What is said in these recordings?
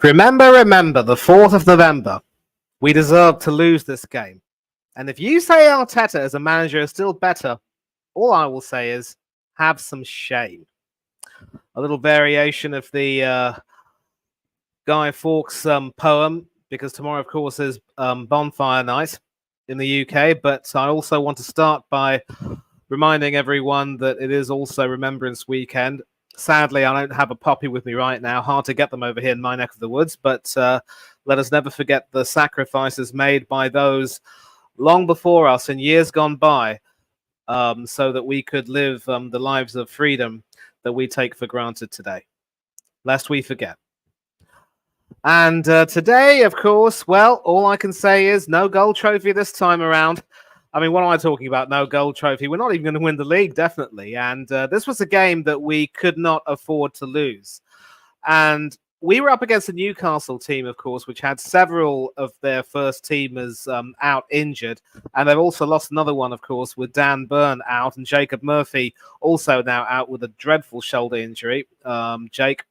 Remember, the 4th of November. We deserve to lose this game. And if you say Arteta as a manager is still better, all I will say is have some shame. A little variation of the Guy Fawkes poem, because tomorrow, of course, is bonfire night in the UK. But I also want to start by reminding everyone that it is also Remembrance Weekend. Sadly, I don't have a poppy with me right now. Hard to get them over here in my neck of the woods. But let us never forget the sacrifices made by those long before us in years gone by, so that we could live the lives of freedom that we take for granted today. Lest we forget. And today, of course, well, all I can say is no gold trophy this time around. I mean, what am I talking about? No gold trophy. We're not even going to win the league, definitely. And this was a game that we could not afford to lose. And we were up against a Newcastle team, of course, which had several of their first teamers out injured. And they've also lost another one, of course, with Dan Burn out and Jacob Murphy also now out with a dreadful shoulder injury. Jake,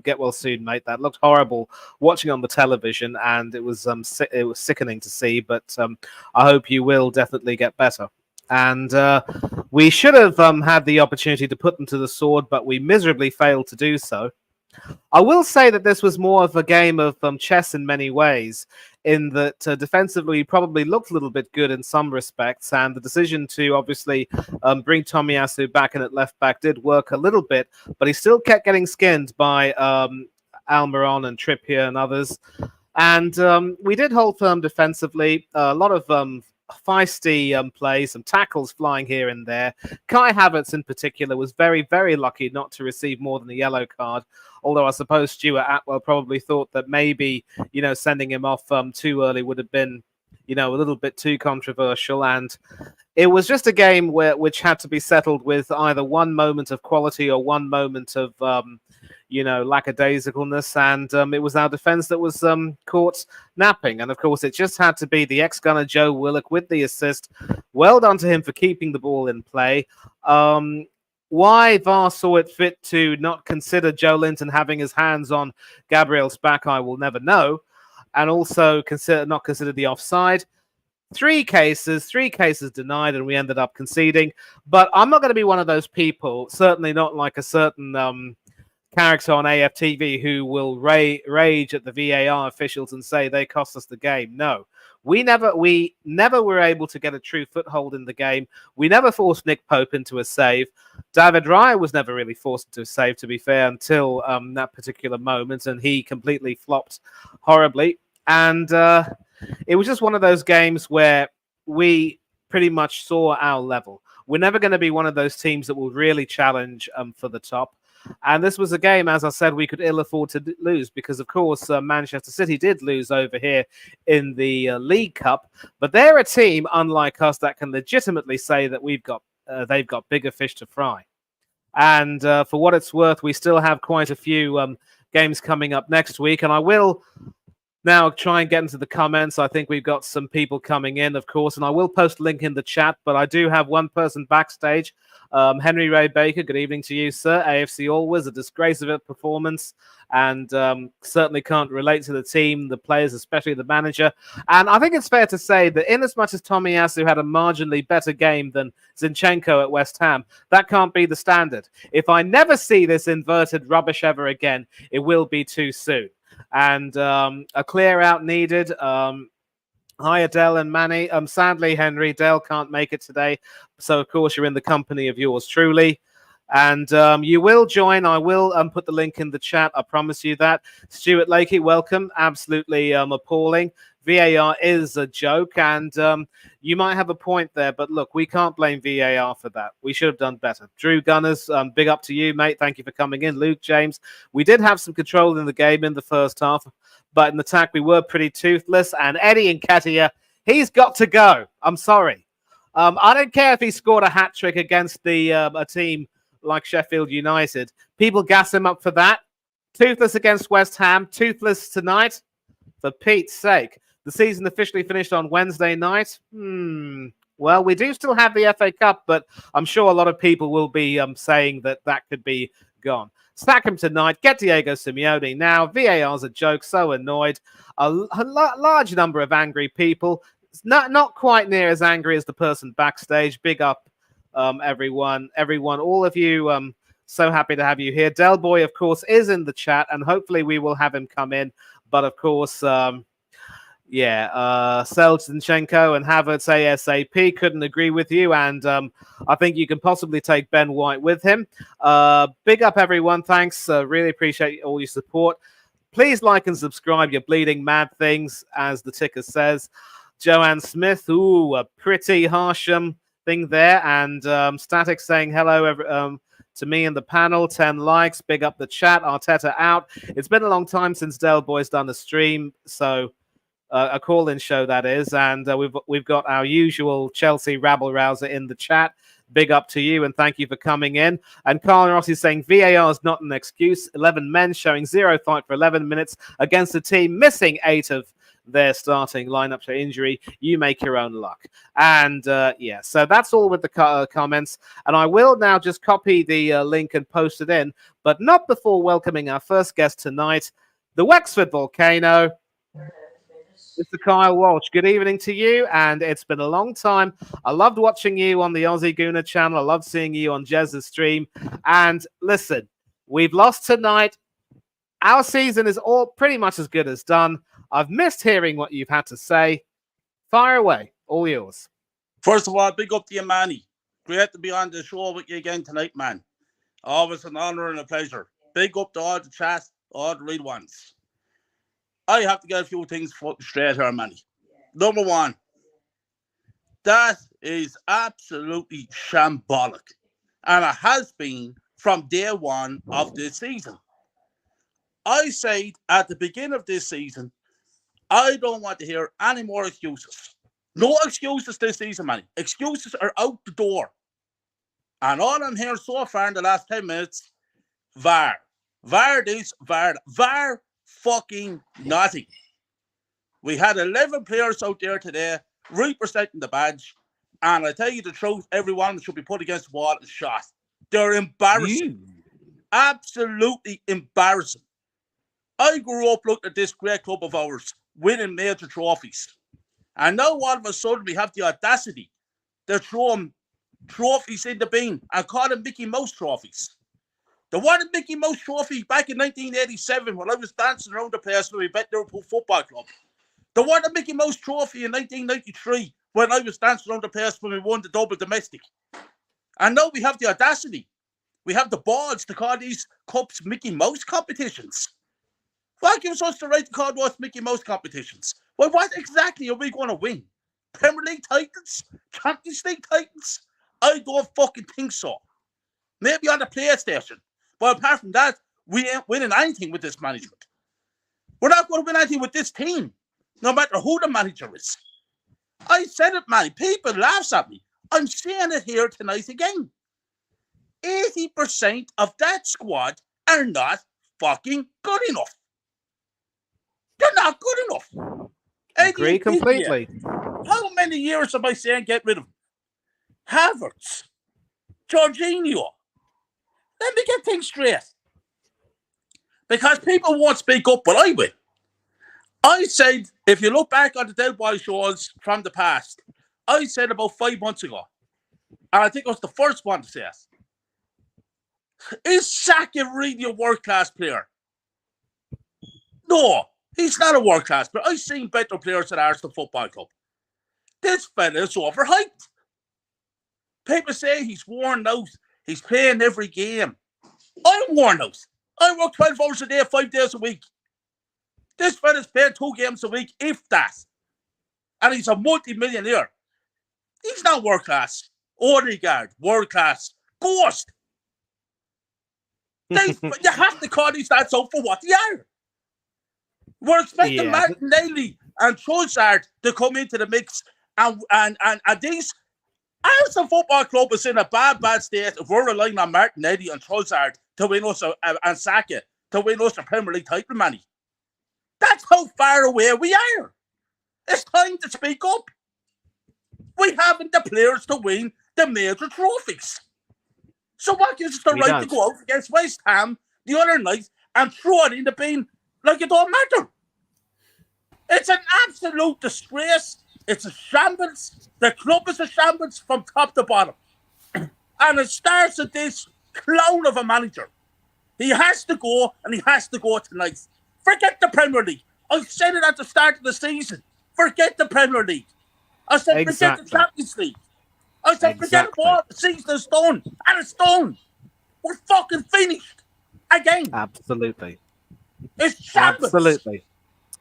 get well soon, mate. That looked horrible watching on the television, and it was sickening to see. But I hope you will definitely get better. And we should have had the opportunity to put them to the sword, but we miserably failed to do so. I will say that this was more of a game of chess in many ways, in that defensively we probably looked a little bit good in some respects, and the decision to obviously bring Tomiyasu back in at left back did work a little bit, but he still kept getting skinned by Almiron and Trippier and others. And we did hold firm defensively, a lot of feisty play, some tackles flying here and there. Kai Havertz in particular was very, very lucky not to receive more than a yellow card, although I suppose Stuart Atwell probably thought that maybe, sending him off too early would have been, a little bit too controversial. And it was just a game which had to be settled with either one moment of quality or one moment of lackadaisicalness, and it was our defense that was caught napping. And of course, it just had to be the ex-gunner Joe Willock with the assist. Well done to him for keeping the ball in play. Why VAR saw it fit to not consider Joe Linton having his hands on Gabriel's back, I will never know. And also not consider the offside. Three cases denied, and we ended up conceding. But I'm not going to be one of those people, certainly not like a certain character on AFTV who will rage at the VAR officials and say they cost us the game. No, we never were able to get a true foothold in the game. We never forced Nick Pope into a save. David Raya was never really forced into a save, to be fair, until that particular moment, and he completely flopped horribly. And it was just one of those games where we pretty much saw our level. We're never going to be one of those teams that will really challenge for the top. And this was a game, as I said, we could ill afford to lose because, of course, Manchester City did lose over here in the League Cup. But they're a team, unlike us, that can legitimately say that they've got bigger fish to fry. And for what it's worth, we still have quite a few games coming up next week. And I will now try and get into the comments. I think we've got some people coming in, of course, and I will post a link in the chat. But I do have one person backstage. Henry Ray Baker, good evening to you, sir. AFC Always, a disgrace of a performance, and certainly can't relate to the team, the players, especially the manager. And I think it's fair to say that in as much as Tomiyasu had a marginally better game than Zinchenko at West Ham, that can't be the standard. If I never see this inverted rubbish ever again, it will be too soon. And a clear out needed. Hi, Adele and Manny. Sadly, Henry, Dale can't make it today. So, of course, you're in the company of yours truly. And you will join. I will put the link in the chat. I promise you that. Stuart Lakey, welcome. Absolutely appalling. VAR is a joke. And you might have a point there. But look, we can't blame VAR for that. We should have done better. Drew Gunners, big up to you, mate. Thank you for coming in. Luke James, we did have some control in the game in the first half. But in attack, we were pretty toothless. And Eddie Nketiah, he's got to go. I'm sorry. I don't care if he scored a hat-trick against a team like Sheffield United. People gas him up for that. Toothless against West Ham. Toothless tonight. For Pete's sake. The season officially finished on Wednesday night. Well, we do still have the FA Cup, but I'm sure a lot of people will be saying that could be gone. Sack him tonight. Get Diego Simeone now. VAR's a joke. So annoyed. A large number of angry people. It's not quite near as angry as the person backstage. Big up, everyone, all of you. So happy to have you here. Del Boy, of course, is in the chat, and hopefully we will have him come in. But of course, Selzhenchenko and Havertz ASAP couldn't agree with you, and I think you can possibly take Ben White with him. Big up, everyone. Thanks. Really appreciate all your support. Please like and subscribe. You're bleeding mad things, as the ticker says. Joanne Smith, a pretty harsh thing there. And Static saying hello to me and the panel. 10 likes. Big up the chat. Arteta out. It's been a long time since Del Boy's done a stream, so a call-in show that is. And we've got our usual Chelsea rabble-rouser in the chat. Big up to you and thank you for coming in. And Carl Ross is saying VAR is not an excuse. 11 men showing zero fight for 11 minutes against a team missing 8 of their starting lineup to injury. You make your own luck. And so that's all with the comments. And I will now just copy the link and post it in, but not before welcoming our first guest tonight, the Wexford Volcano, Mr. Kyle Walsh. Good evening to you, and it's been a long time. I loved watching you on the Aussie Gooner channel. I loved seeing you on Jez's stream. And listen, we've lost tonight. Our season is all pretty much as good as done. I've missed hearing what you've had to say. Fire away. All yours. First of all, big up to you, Manny. Great to be on the show with you again tonight, man. Always an honour and a pleasure. Big up to all the chat, all the real ones. I have to get a few things straight here, Manny. Number one, that is absolutely shambolic. And it has been from day one of this season. I said at the beginning of this season, I don't want to hear any more excuses. No excuses this season, Manny. Excuses are out the door. And all I'm hearing so far in the last 10 minutes, VAR. VAR this, VAR that. VAR fucking nothing. We had 11 players out there today representing the badge. And I tell you the truth, everyone should be put against the wall and shot. They're embarrassing. Absolutely embarrassing. I grew up looking at this great club of ours winning major trophies. And now all of a sudden we have the audacity to throw them trophies in the bin and call them Mickey Mouse trophies. There was a Mickey Mouse trophy back in 1987 when I was dancing around the place when we bet Liverpool Football Club. There was a Mickey Mouse trophy in 1993 when I was dancing around the place when we won the double domestic. And now we have the audacity. We have the balls to call these cups Mickey Mouse competitions. What gives us the right to call those Mickey Mouse competitions? Well, what exactly are we going to win? Premier League titles? Champions League titles? I don't fucking think so. Maybe on the PlayStation. But apart from that, we ain't winning anything with this management. We're not going to win anything with this team, no matter who the manager is. I said it, man. People laugh at me. I'm saying it here tonight again. 80% of that squad are not fucking good enough. They're not good enough. Agree completely. How many years am I saying get rid of them? Havertz, Jorginho. Let me get things straight. Because people won't speak up, but I will. I said, if you look back on the Del Boy shows from the past, I said about 5 months ago, and I think I was the first one to say it. Is Saka really a world-class player? No, he's not a world-class player. I've seen better players at Arsenal Football Club. This fella is overhyped. People say he's worn out. He's playing every game. I'm worn out. I work 12 hours a day, 5 days a week. This fella's playing 2 games a week, if that. And he's a multi-millionaire. He's not world-class. Odegaard, world-class. Ghost. You have to call these lads out for what they are. We're expecting Martinelli and Trossard to come into the mix, and these Arsenal Football Club is in a bad state if we're relying on Martinelli and Trossard to win us and Saka to win us a Premier League title money. That's how far away we are. It's time to speak up. We haven't the players to win the major trophies. So what gives us the We right to don't. go out against West Ham the other night and throw it in the bin like it don't matter? It's an absolute disgrace. It's a shambles. The club is a shambles from top to bottom. And it starts with this clown of a manager. He has to go, and he has to go tonight. Forget the Premier League. I said it at the start of the season. Forget the Premier League. I said, forget the Exactly. Champions League. I said, forget it Exactly. all. The season is done. And it's done. We're fucking finished. Again. Absolutely. It's shambles.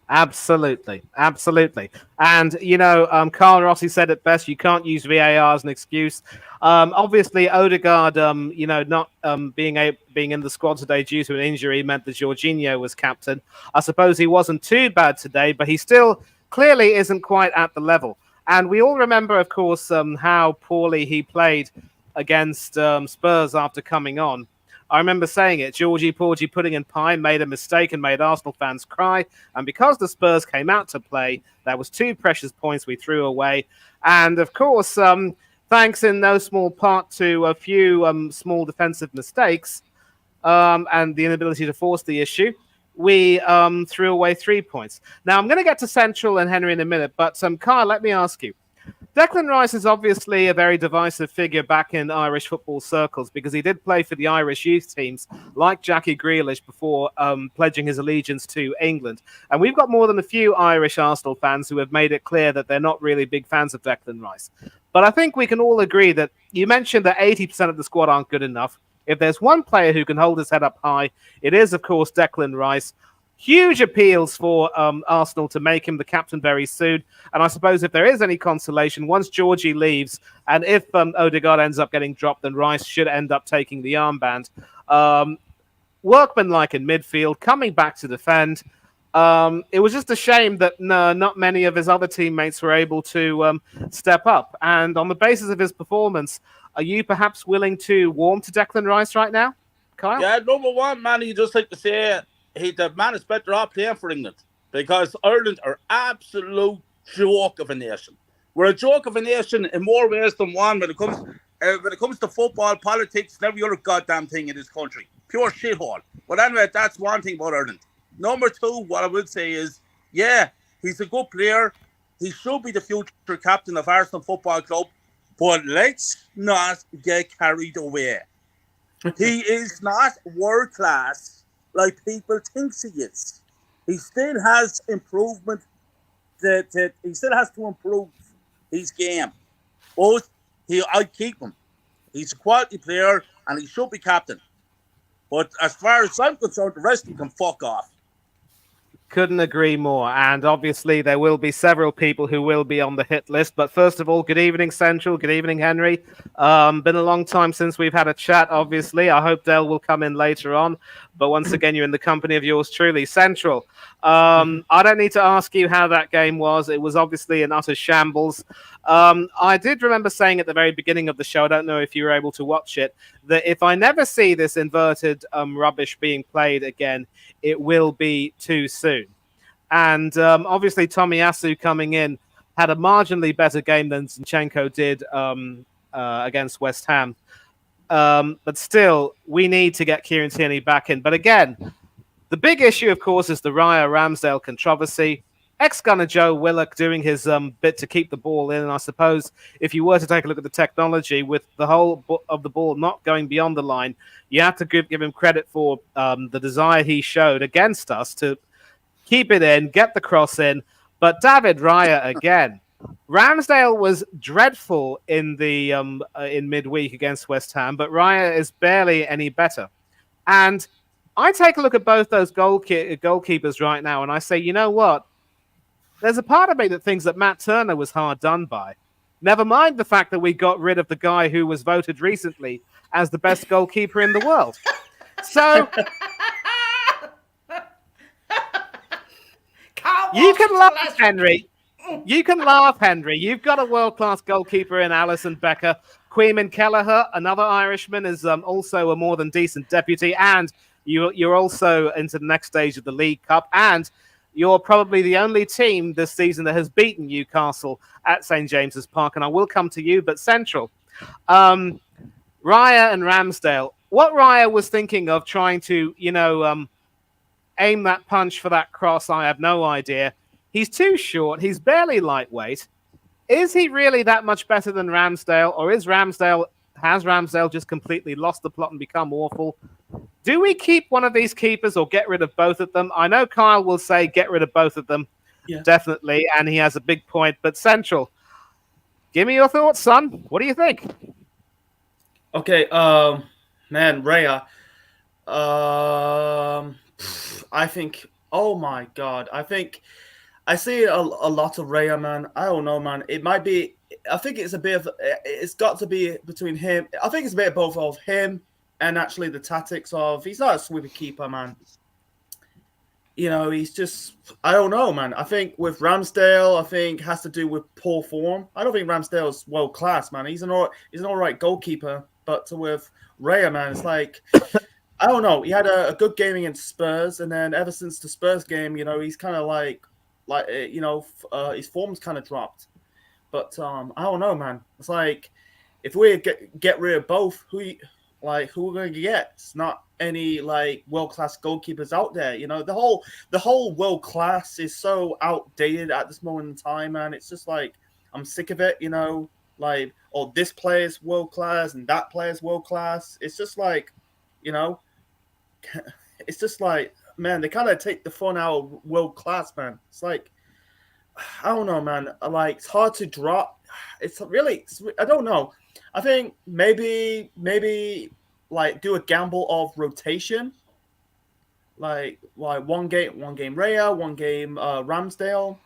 Absolutely. And, you know, Carl Rossi said it best, you can't use VAR as an excuse. Obviously, Odegaard, you know, not being in the squad today due to an injury meant that Jorginho was captain. I suppose he wasn't too bad today, but he still clearly isn't quite at the level. And we all remember, of course, how poorly he played against Spurs after coming on. I remember saying it, Georgie Porgy pudding in pie made a mistake and made Arsenal fans cry. And because the Spurs came out to play, that was 2 precious points we threw away. And of course, thanks in no small part to a few small defensive mistakes and the inability to force the issue, we threw away 3 points. Now, I'm going to get to Central and Henry in a minute, but Kyle, let me ask you. Declan Rice is obviously a very divisive figure back in Irish football circles because he did play for the Irish youth teams like Jackie Grealish before pledging his allegiance to England. And we've got more than a few Irish Arsenal fans who have made it clear that they're not really big fans of Declan Rice. But I think we can all agree that you mentioned that 80% of the squad aren't good enough. If there's one player who can hold his head up high, it is, of course, Declan Rice. Huge appeals for Arsenal to make him the captain very soon. And I suppose if there is any consolation, once Georgie leaves and if Odegaard ends up getting dropped, then Rice should end up taking the armband. Workmanlike in midfield, coming back to defend. It was just a shame that not many of his other teammates were able to step up. And on the basis of his performance, are you perhaps willing to warm to Declan Rice right now, Kyle? Yeah, number one, man, you just like to say the man is better off playing for England because Ireland are absolute joke of a nation. We're a joke of a nation in more ways than one when it comes to football, politics, and every other goddamn thing in this country. Pure shithole. But anyway, that's one thing about Ireland. Number two, what I would say is, yeah, he's a good player. He should be the future captain of Arsenal Football Club. But let's not get carried away. He is not world class like people think he is. He still has improvement. He still has to improve his game. But I'd keep him. He's a quality player and he should be captain. But as far as I'm concerned, the rest of them can fuck off. Couldn't agree more. And obviously, there will be several people who will be on the hit list. But first of all, good evening, Central. Good evening, Henry. Been a long time since we've had a chat, obviously. I hope Dale will come in later on. But once again, you're in the company of yours truly, Central. I don't need to ask you how that game was. It was obviously an utter shambles. I did remember saying at the very beginning of the show, I don't know if you were able to watch it, that if I never see this inverted rubbish being played again, it will be too soon. And obviously, Tomiyasu coming in had a marginally better game than Zinchenko did against West Ham. But still, we need to get Kieran Tierney back in. But again, the big issue, of course, is the Raya Ramsdale controversy. Ex-gunner Joe Willock doing his bit to keep the ball in. And I suppose if you were to take a look at the technology with the whole of the ball not going beyond the line, you have to give him credit for the desire he showed against us to keep it in, get the cross in. But David Raya again. Ramsdale was dreadful in the in midweek against West Ham, but Raya is barely any better. And I take a look at both those goalkeepers right now, and I say, you know what? There's a part of me that thinks that Matt Turner was hard done by. Never mind the fact that we got rid of the guy who was voted recently as the best goalkeeper in the world. So you can laugh, Henry. You can laugh, Henry. You've got a world-class goalkeeper in Alison Becker. Queeman Kelleher, another Irishman, is also a more than decent deputy. And you're also into the next stage of the League Cup. And you're probably the only team this season that has beaten Newcastle at St. James's Park. And I will come to you, but Central. Raya and Ramsdale. What Raya was thinking of trying to, aim that punch for that cross, I have no idea. He's too short. He's barely lightweight. Is he really that much better than Ramsdale, or has Ramsdale just completely lost the plot and become awful? Do we keep one of these keepers or get rid of both of them? I know Kyle will say get rid of both of them, definitely, and he has a big point. But Central, give me your thoughts, son. What do you think? Okay, man, Raya. I think. Oh my God, I think I see a lot of Raya, man. I don't know, man. It might be. I think it's a bit of. It's got to be between him. I think it's a bit of both of him and actually the tactics of. He's not a sweeper keeper, man. He's just. I don't know, man. I think with Ramsdale, I think has to do with poor form. I don't think Ramsdale's world class, man. He's an all right goalkeeper, but with Raya, man, it's like. I don't know. He had a good game against Spurs, and then ever since the Spurs game, he's kind of his form's kind of dropped. But I don't know, man. It's like if we get rid of both, who we're going to get? It's not any world class goalkeepers out there. The whole world class is so outdated at this moment in time, man. It's just I'm sick of it. This player's world class and that player's world class. It's just it's just man, they kind of take the fun out of world class, man. It's I don't know, man. It's hard to drop. I don't know. I think maybe do a gamble of rotation, one game Raya, one game Ramsdale,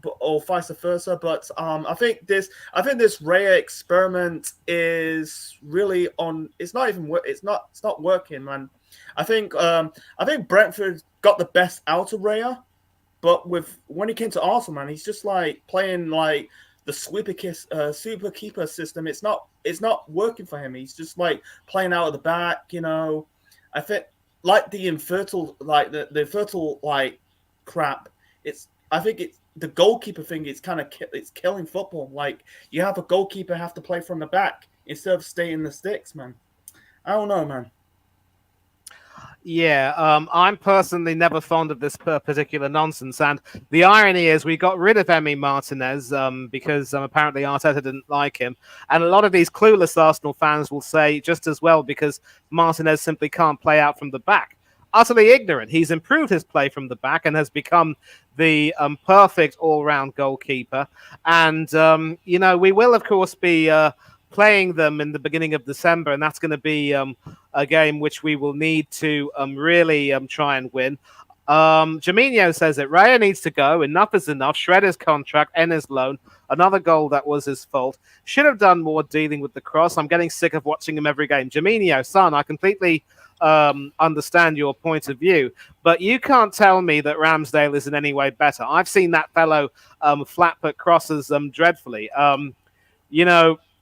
or vice versa. But I think this Raya experiment is really on. It's not working, man. I think Brentford got the best out of Raya, but when he came to Arsenal, man, he's just playing the super keeper system. It's not working for him. He's just playing out of the back. I think the infertile crap. I think it's the goalkeeper thing. It's kind of it's killing football. You have a goalkeeper have to play from the back instead of staying in the sticks, man. I don't know, man. Yeah, I'm personally never fond of this particular nonsense, and the irony is we got rid of Emi Martinez because apparently Arteta didn't like him, and a lot of these clueless Arsenal fans will say just as well because Martinez simply can't play out from the back. Utterly ignorant. He's improved his play from the back and has become the perfect all-round goalkeeper, and we will of course be playing them in the beginning of December, and that's going to be a game which we will need to really try and win. Jaminho says it. Raya needs to go. Enough is enough. Shred his contract. End his loan. Another goal that was his fault. Should have done more dealing with the cross. I'm getting sick of watching him every game. Jaminho, son, I completely understand your point of view, but you can't tell me that Ramsdale is in any way better. I've seen that fellow flat put crosses dreadfully.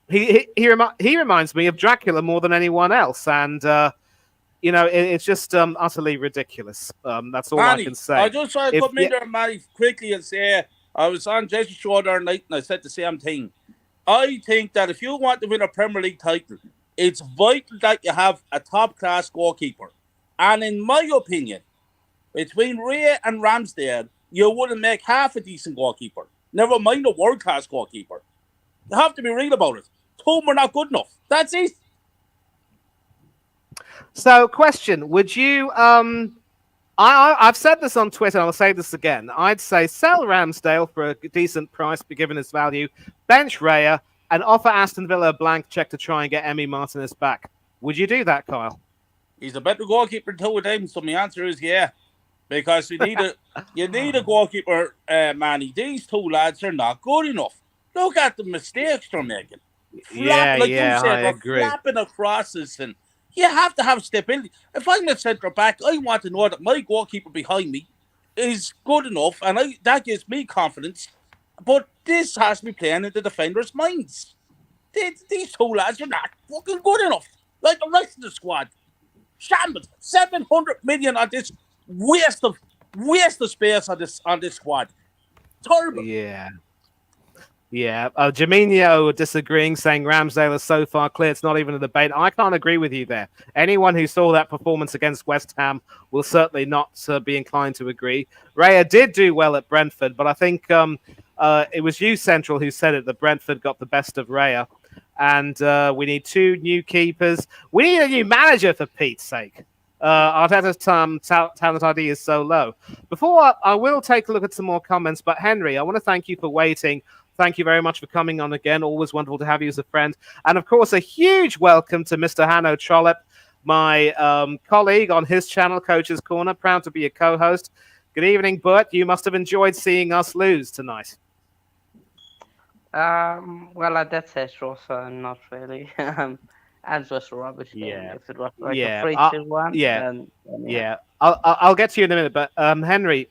He reminds me of Dracula more than anyone else, and it's just utterly ridiculous. That's all Manny, I can say. I just try to come in there, Manny, quickly and say I was on Jesse's show the other night and I said the same thing. I think that if you want to win a Premier League title, it's vital that you have a top-class goalkeeper. And in my opinion, between Raya and Ramsdale, you wouldn't make half a decent goalkeeper. Never mind a world-class goalkeeper. You have to be real about it. Two were not good enough. That's it. So, question: would you? I've said this on Twitter. I'll say this again. I'd say sell Ramsdale for a decent price, be given his value. Bench Raya and offer Aston Villa a blank check to try and get Emi Martinez back. Would you do that, Kyle? He's a better goalkeeper than two of them, so my answer is yeah. Because you need a goalkeeper, Manny. These two lads are not good enough. Look at the mistakes they're making. I agree. Flapping across this, and you have to have stability. If I'm a centre back, I want to know that my goalkeeper behind me is good enough, and that gives me confidence. But this has to be playing in the defenders' minds. These two lads are not fucking good enough. Like the rest of the squad. Shambles. 700 million on this waste of space on this squad. Terrible. Yeah. Yeah, Jaminio disagreeing, saying Ramsdale is so far clear, it's not even a debate. I can't agree with you there. Anyone who saw that performance against West Ham will certainly not be inclined to agree. Raya did do well at Brentford, but I think it was you, Central, who said it, that Brentford got the best of Raya. And we need 2 new keepers. We need a new manager, for Pete's sake. Arteta's talent ID is so low. Before I will take a look at some more comments, but Henry, I want to thank you for waiting. Thank you very much for coming on again. Always wonderful to have you as a friend. And of course, a huge welcome to Mr. Hanno Trollope, my colleague on his channel, Coach's Corner. Proud to be a co-host. Good evening, Bert. You must have enjoyed seeing us lose tonight. Well, at that stage, also not really. It was a rubbish game. Yeah. If it was like Yeah. a 3-2-1, yeah. then Yeah. I'll get to you in a minute, but Henry,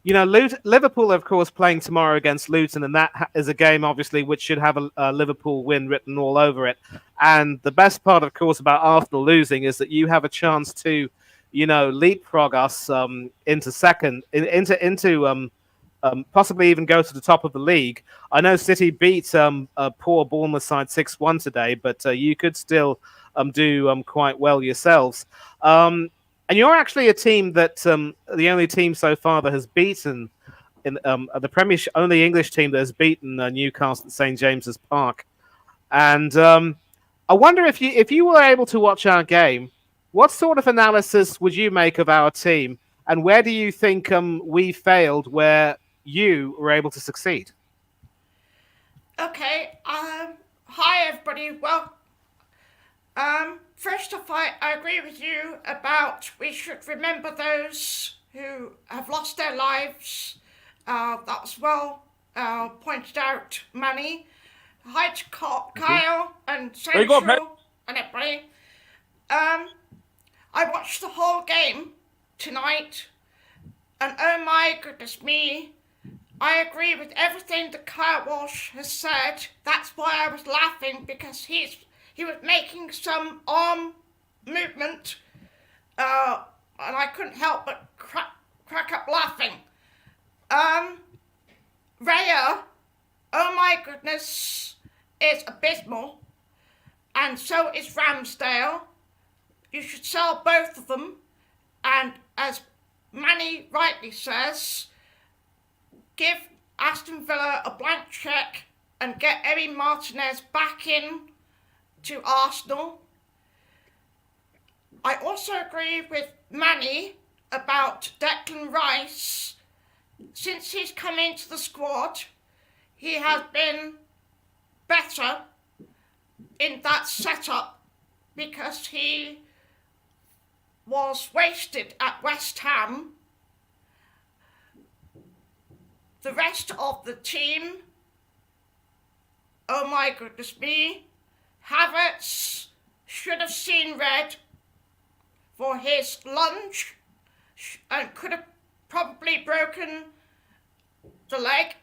you know, Liverpool, of course, playing tomorrow against Luton, and that is a game, obviously, which should have a Liverpool win written all over it. And the best part, of course, about Arsenal losing is that you have a chance to, you know, leapfrog us into second, into possibly even go to the top of the league. I know City beat a poor Bournemouth side 6-1 today, but you could still do quite well yourselves. And you're actually a team that the only team so far that has beaten in the Premiership, only English team that has beaten Newcastle at St James's Park. And I wonder if you were able to watch our game, what sort of analysis would you make of our team, and where do you think we failed where you were able to succeed? Okay. Hi everybody. Well, first off, I agree with you about we should remember those who have lost their lives. That's well pointed out, Manny. Hi to Kyle and Central and everybody. I watched the whole game tonight, and oh my goodness me, I agree with everything that Kyle Walsh has said. That's why I was laughing, because he was making some arm movement, and I couldn't help but crack up laughing. Raya, oh my goodness, is abysmal, and so is Ramsdale. You should sell both of them, and as Manny rightly says, give Aston Villa a blank cheque and get Emi Martinez back in to Arsenal. I also agree with Manny about Declan Rice. Since he's come into the squad, he has been better in that setup, because he was wasted at West Ham. The rest of the team, oh my goodness me, Havertz should have seen red for his lunge and could have probably broken the leg.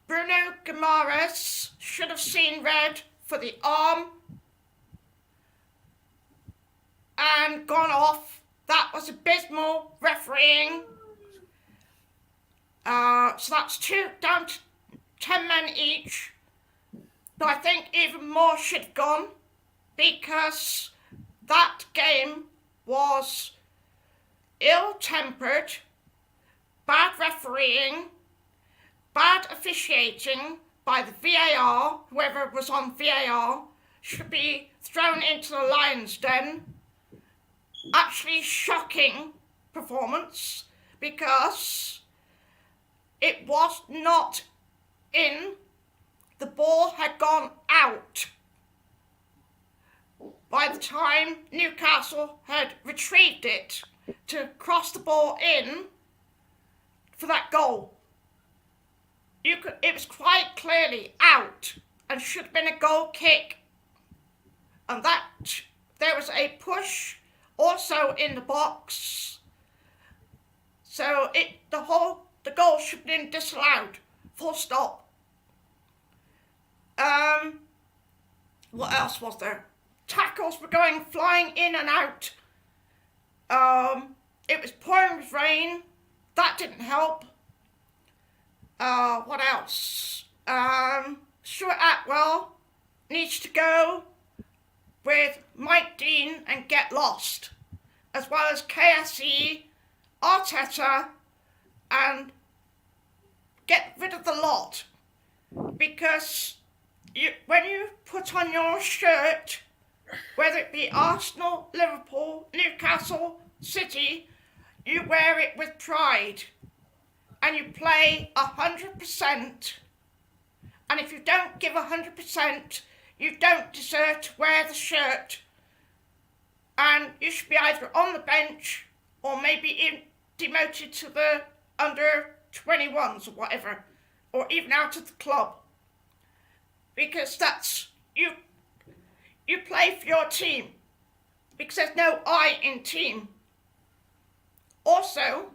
Bruno Guimaraes should have seen red for the arm and gone off. That was abysmal refereeing. So that's 2 down to 10 men each. But I think even more should have gone, because that game was ill-tempered, bad refereeing, bad officiating by the VAR. Whoever was on VAR should be thrown into the lion's den. Actually shocking performance, because it was not in. The ball had gone out by the time Newcastle had retrieved it to cross the ball in for that goal. It was quite clearly out and should have been a goal kick. And that there was a push also in the box. So the goal should have been disallowed. Full stop. What else was there? Tackles were going flying in and out. It was pouring with rain. That didn't help. What else? Stuart Atwell needs to go with Mike Dean and Get Lost, as well as KSE, Arteta, and get rid of the lot. Because when you put on your shirt, whether it be Arsenal, Liverpool, Newcastle, City, you wear it with pride and you play 100%. And if you don't give 100%, you don't deserve to wear the shirt. And you should be either on the bench or maybe demoted to the under 21s or whatever, or even out of the club. Because that's, you play for your team. Because there's no I in team. Also,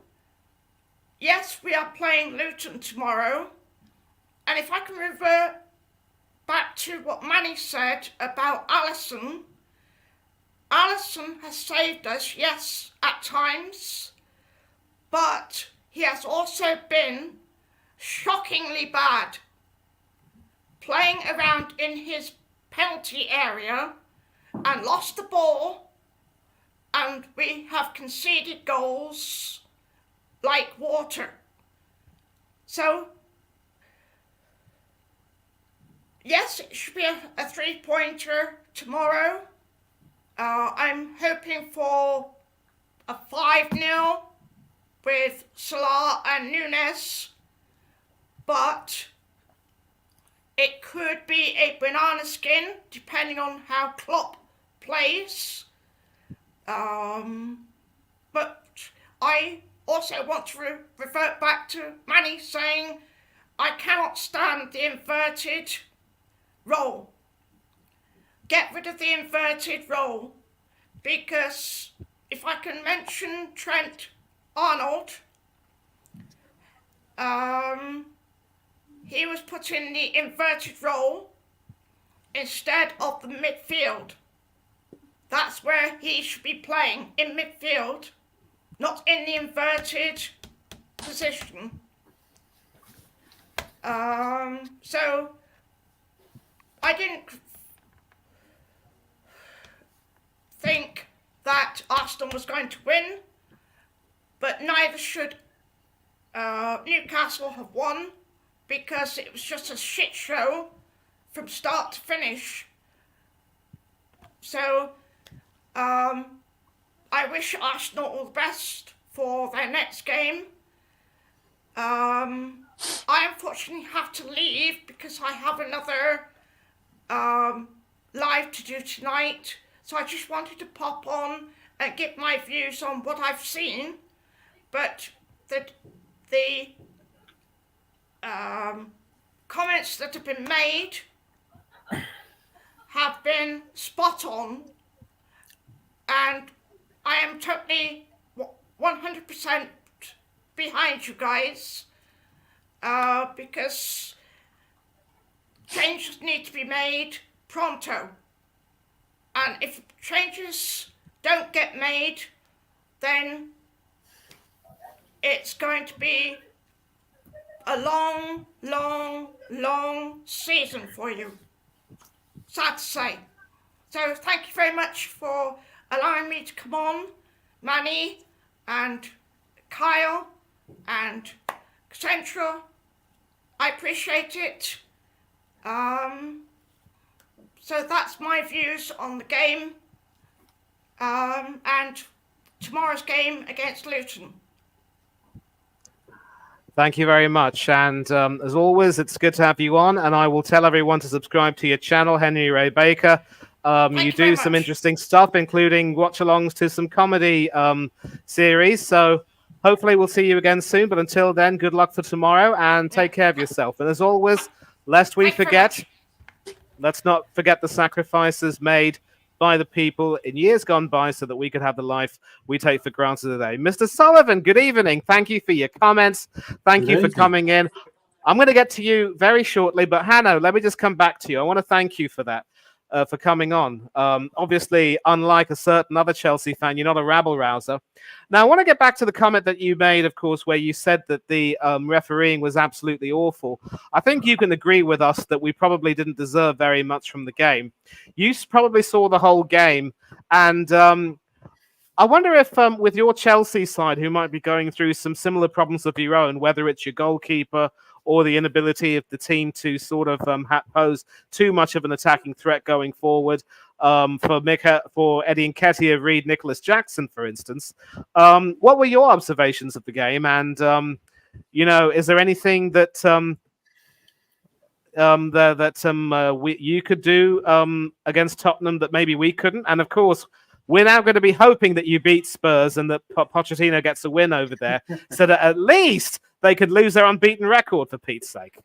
yes, we are playing Luton tomorrow. And if I can revert back to what Manny said about Alisson, Alisson has saved us, yes, at times, but he has also been shockingly bad, playing around in his penalty area and lost the ball, and we have conceded goals like water. So, yes, it should be a 3-pointer tomorrow. I'm hoping for a 5-0 with Salah and Nunes, but it could be a banana skin depending on how Klopp plays. But I also want to revert back to Manny saying I cannot stand the inverted role. Get rid of the inverted role, because if I can mention Trent Arnold, he was put in the inverted role instead of the midfield. That's where he should be playing, in midfield, not in the inverted position. So I didn't think that Arsenal was going to win, but neither should Newcastle have won, because it was just a shit show from start to finish. So I wish Arsenal all the best for their next game. I unfortunately have to leave because I have another live to do tonight. So I just wanted to pop on and give my views on what I've seen. But the comments that have been made have been spot on. And I am totally 100% behind you guys, because changes need to be made pronto. And if changes don't get made, then it's going to be a long, long, long season for you. Sad to say. So thank you very much for allowing me to come on, Manny and Kyle and Central. I appreciate it. So that's my views on the game, and tomorrow's game against Luton. Thank you very much. And as always, it's good to have you on. And I will tell everyone to subscribe to your channel, Henry Ray Baker. You do some interesting stuff, including watch-alongs to some comedy series. So hopefully we'll see you again soon. But until then, good luck for tomorrow and take care of yourself. And as always, lest we forget, let's not forget the sacrifices made by the people in years gone by so that we could have the life we take for granted today. Mr. Sullivan, good evening. Thank you for your comments. Thank you for coming in. I'm going to get to you very shortly, but Hanno, let me just come back to you. I want to thank you for that. for coming on. Obviously, unlike a certain other Chelsea fan, you're not a rabble-rouser. Now, I want to get back to the comment that you made, of course, where you said that the refereeing was absolutely awful. I think you can agree with us that we probably didn't deserve very much from the game. You probably saw the whole game, and I wonder if with your Chelsea side, who might be going through some similar problems of your own, whether it's your goalkeeper or the inability of the team to sort of pose too much of an attacking threat going forward, for Eddie Nketiah, Reed, Nicholas Jackson, for instance. What were your observations of the game? And, is there anything that you could do against Tottenham that maybe we couldn't? And, of course, we're now going to be hoping that you beat Spurs and that Pochettino gets a win over there so that at least they could lose their unbeaten record, for Pete's sake.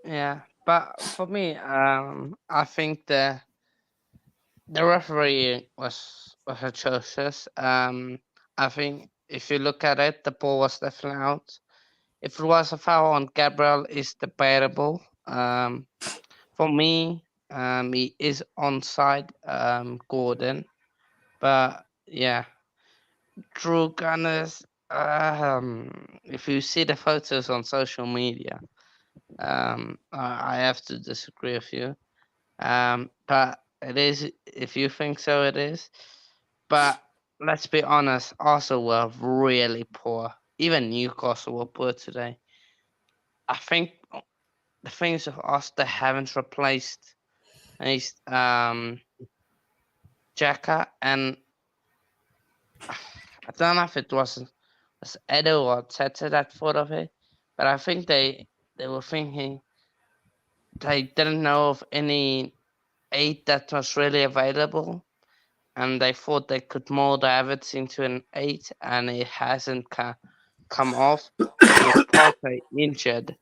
Yeah, but for me, I think the referee was atrocious. I think if you look at it, the ball was definitely out. If it was a foul on Gabriel, it's debatable. For me, he is onside, Gordon. But yeah, Drew Gunners. If you see the photos on social media, I have to disagree with you. But it is, if you think so, it is. But let's be honest, Arsenal were really poor. Even Newcastle were poor today. I think the things of us they haven't replaced is Xhaka, and I don't know if it was Edo or Tete that thought of it, but I think they were thinking they didn't know of any 8 that was really available, and they thought they could mold Havertz into an 8, and it hasn't come off with Partey injured.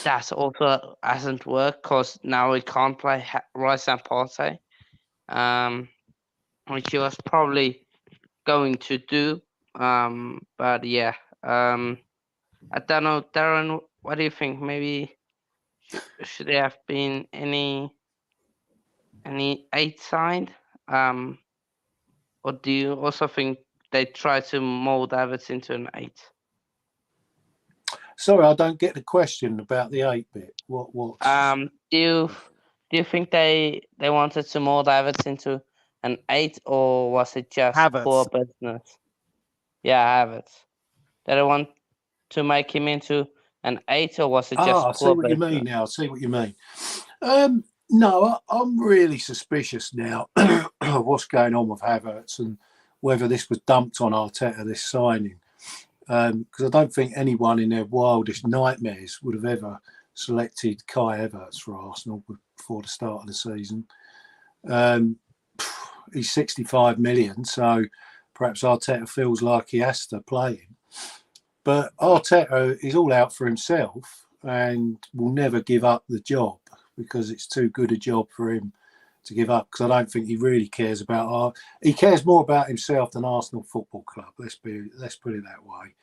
That also hasn't worked because now we can't play Rice and Partey, which he was probably going to do. But yeah, I don't know, Darren. What do you think? Maybe should there have been any 8 side? Or do you also think they try to mold Havertz into an 8? Sorry, I don't get the question about the 8 bit. What? Do you think they wanted to mold Havertz into an 8, or was it just Havertz. poor business? Yeah, Havertz. Did they want to make him into an 8, or was it just I poor see what business? you mean now. I see what you mean. No, I'm really suspicious now of what's going on with Havertz and whether this was dumped on Arteta, this signing. Because I don't think anyone in their wildest nightmares would have ever selected Kai Havertz for Arsenal before the start of the season. He's 65 million, so perhaps Arteta feels like he has to play him. But Arteta is all out for himself and will never give up the job because it's too good a job for him to give up. Because I don't think he really cares about he cares more about himself than Arsenal Football Club. Let's put it that way.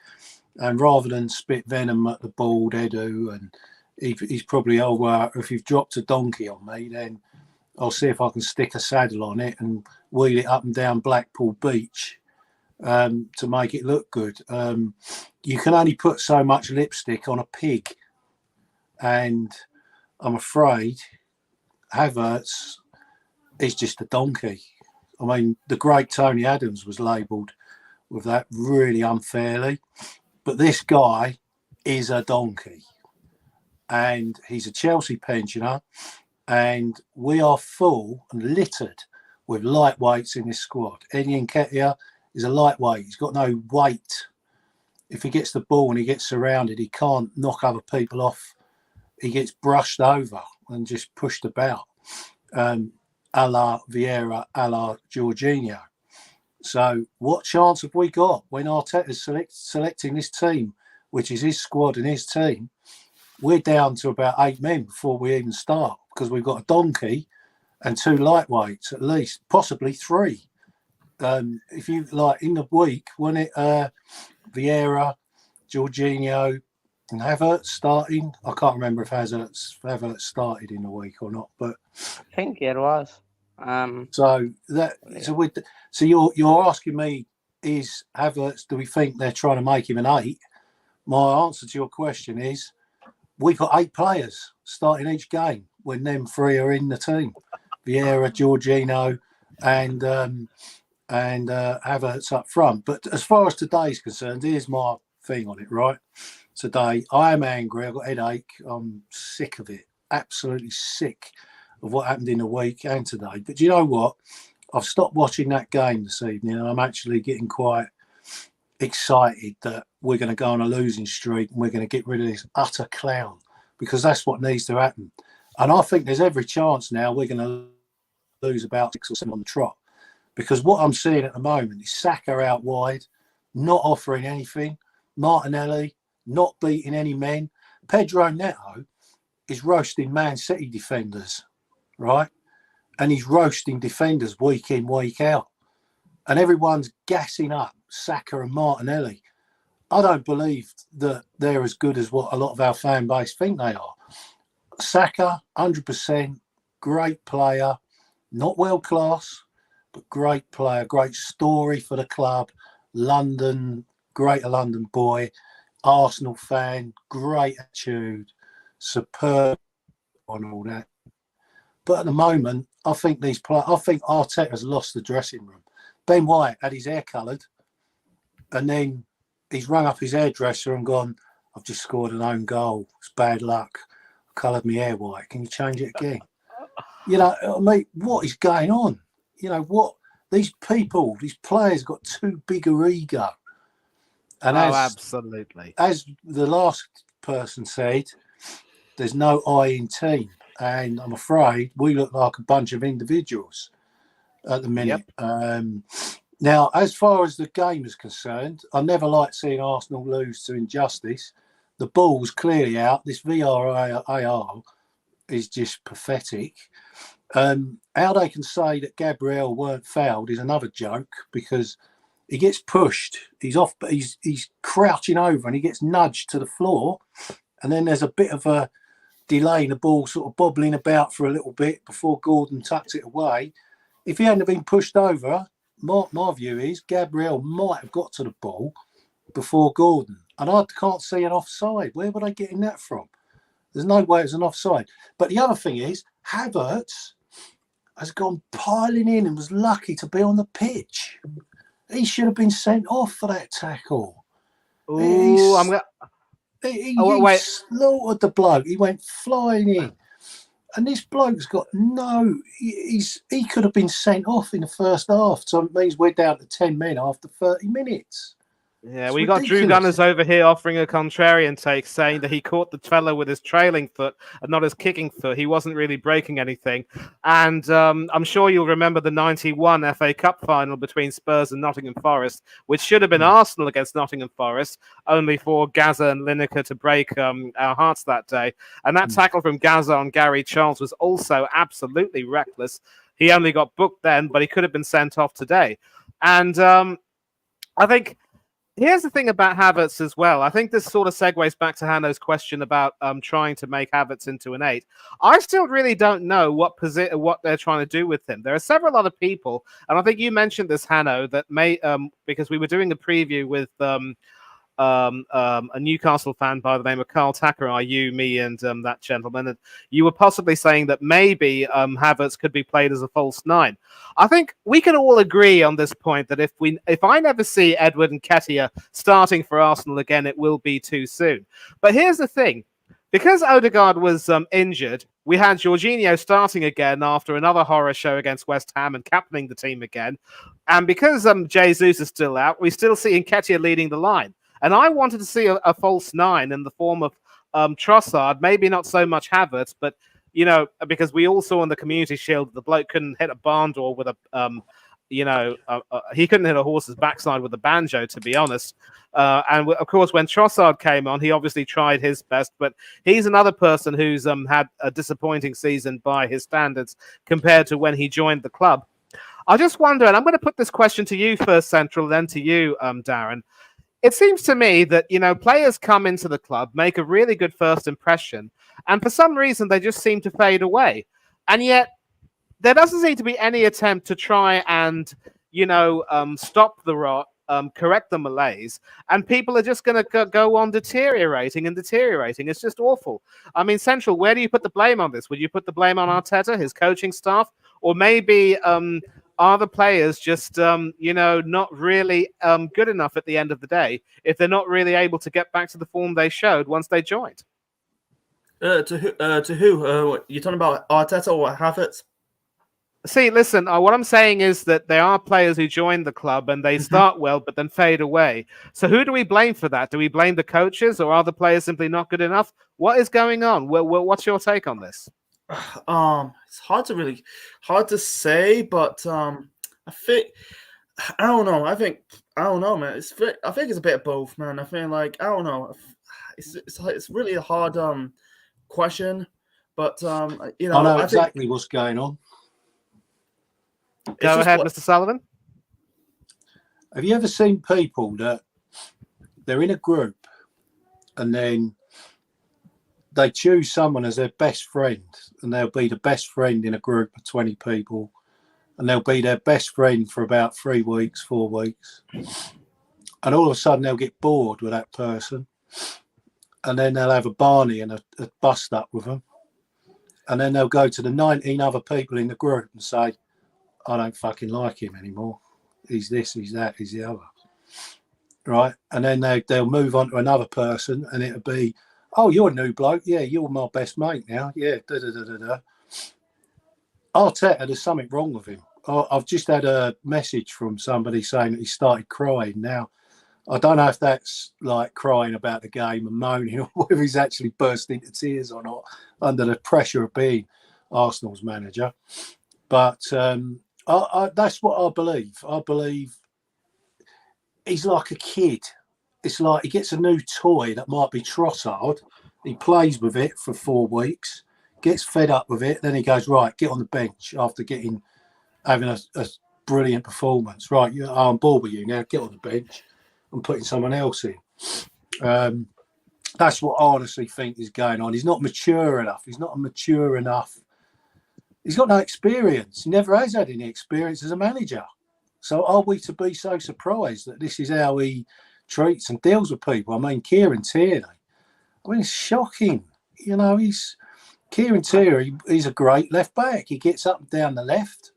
And rather than spit venom at the bald Edu, and he's probably, well, if you've dropped a donkey on me, then I'll see if I can stick a saddle on it and wheel it up and down Blackpool Beach to make it look good. You can only put so much lipstick on a pig, and I'm afraid Havertz is just a donkey. I mean, the great Tony Adams was labelled with that really unfairly, but this guy is a donkey, and he's a Chelsea pensioner, and we are full and littered with lightweights in this squad. Eddie Nketiah is a lightweight. He's got no weight. If he gets the ball and he gets surrounded, he can't knock other people off. He gets brushed over and just pushed about, a la Vieira, a la Jorginho. So what chance have we got when Arteta's selecting this team, which is his squad and his team? We're down to about 8 men before we even start because we've got a donkey and 2 lightweights at least, possibly 3. If you like, in the week, when it Vieira, Jorginho, And Havertz starting. I can't remember if Havertz started in the week or not, but I think it was. so you're asking me, is Havertz? Do we think they're trying to make him an 8? My answer to your question is, we've got 8 players starting each game when them 3 are in the team: Vieira, Jorginho, and Havertz up front. But as far as today's concerned, here's my thing on it. Right, today I am angry. I've got a headache. I'm sick of it. Absolutely sick of what happened in the week and today. But do you know what? I've stopped watching that game this evening, and I'm actually getting quite excited that we're going to go on a losing streak and we're going to get rid of this utter clown, because that's what needs to happen. And I think there's every chance now we're going to lose about 6 or 7 on the trot, because what I'm seeing at the moment is Saka out wide, not offering anything. Martinelli not beating any men. Pedro Neto is roasting Man City defenders, right? And he's roasting defenders week in, week out. And everyone's gassing up Saka and Martinelli. I don't believe that they're as good as what a lot of our fan base think they are. Saka, 100%, great player, not world class, but great player, great story for the club. London, greater London boy, Arsenal fan, great attitude, superb on all that. But at the moment, I think Arteta's lost the dressing room. Ben White had his hair coloured, and then he's rung up his hairdresser and gone, "I've just scored an own goal. It's bad luck. I coloured my hair white. Can you change it again?" You know, I mean, what is going on? You know, what these players got too big a ego. And absolutely. As the last person said, there's no I in team. And I'm afraid we look like a bunch of individuals at the minute. Yep. Now, as far as the game is concerned, I never like seeing Arsenal lose to injustice. The ball's clearly out. This VAR is just pathetic. How they can say that Gabriel weren't fouled is another joke, because he gets pushed. He's crouching over and he gets nudged to the floor. And then there's a bit of a delay in the ball sort of bobbling about for a little bit before Gordon tucks it away. If he hadn't been pushed over, my view is Gabriel might have got to the ball before Gordon. And I can't see an offside. Where were they getting that from? There's no way it's an offside. But the other thing is, Havertz has gone piling in and was lucky to be on the pitch. He should have been sent off for that tackle. He slaughtered the bloke. He went flying in. And this bloke's got he could have been sent off in the first half. So it means we're down to 10 men after 30 minutes. Yeah, we got Drew Gunners over here offering a contrarian take, saying that he caught the fellow with his trailing foot and not his kicking foot. He wasn't really breaking anything. And I'm sure you'll remember the 91 FA Cup final between Spurs and Nottingham Forest, which should have been Arsenal against Nottingham Forest, only for Gaza and Lineker to break our hearts that day. And that tackle from Gaza on Gary Charles was also absolutely reckless. He only got booked then, but he could have been sent off today. And I think... here's the thing about Havertz as well. I think this sort of segues back to Hanno's question about trying to make Havertz into an 8. I still really don't know what they're trying to do with him. There are several other people, and I think you mentioned this, Hanno, that may because we were doing a preview with a Newcastle fan by the name of Carl Tacker, you, me, and that gentleman, and you were possibly saying that maybe Havertz could be played as a false 9. I think we can all agree on this point that if I never see Edward Nketiah starting for Arsenal again, it will be too soon. But here's the thing. Because Odegaard was injured, we had Jorginho starting again after another horror show against West Ham and captaining the team again. And because Jesus is still out, we still see Nketiah leading the line. And I wanted to see a false 9 in the form of Trossard, maybe not so much Havertz, but, you know, because we all saw in the Community Shield that the bloke couldn't hit a barn door with he couldn't hit a horse's backside with a banjo, to be honest. And of course, when Trossard came on, he obviously tried his best, but he's another person who's had a disappointing season by his standards compared to when he joined the club. I just wonder, and I'm going to put this question to you first, Central, then to you, Darren. It seems to me that, players come into the club, make a really good first impression, and for some reason they just seem to fade away. And yet there doesn't seem to be any attempt to try and, stop the rot, correct the malaise, and people are just going to go on deteriorating and deteriorating. It's just awful. I mean, Central, where do you put the blame on this? Would you put the blame on Arteta, his coaching staff, or maybe are the players just, not really good enough at the end of the day if they're not really able to get back to the form they showed once they joined? To who? You're talking about Arteta or Havertz? See, listen, what I'm saying is that there are players who join the club and they start well, but then fade away. So who do we blame for that? Do we blame the coaches, or are the players simply not good enough? What is going on? What's your take on this? It's hard to say, but I think I don't know. I don't know, man. I think it's a bit of both, man. I feel like I don't know. It's really a hard question, but I know exactly what's going on. Go ahead, Mr. Sullivan. Have you ever seen people that they're in a group and then they choose someone as their best friend, and they'll be the best friend in a group of 20 people, and they'll be their best friend for about 3 weeks, 4 weeks, and all of a sudden they'll get bored with that person, and then they'll have a Barney and a bust up with them, and then they'll go to the 19 other people in the group and say, I don't fucking like him anymore. He's this, he's that, he's the other. Right? And then they'll move on to another person, and it'll be, oh, you're a new bloke. Yeah, you're my best mate now. Yeah, da-da-da-da-da. Arteta, there's something wrong with him. I've just had a message from somebody saying that he started crying. Now, I don't know if that's like crying about the game and moaning, or whether he's actually burst into tears or not under the pressure of being Arsenal's manager. But that's what I believe. I believe he's like a kid. It's like he gets a new toy that might be Trossard. He plays with it for 4 weeks, gets fed up with it. Then he goes, right, get on the bench after having a brilliant performance. Right, I'm bored with you now. Get on the bench. I'm putting someone else in. That's what I honestly think is going on. He's not mature enough. He's not mature enough. He's got no experience. He never has had any experience as a manager. So are we to be so surprised that this is how he treats and deals with people? I mean, Kieran Tierney. I mean, it's shocking. Kieran Tierney, he's a great left back. He gets up and down the left,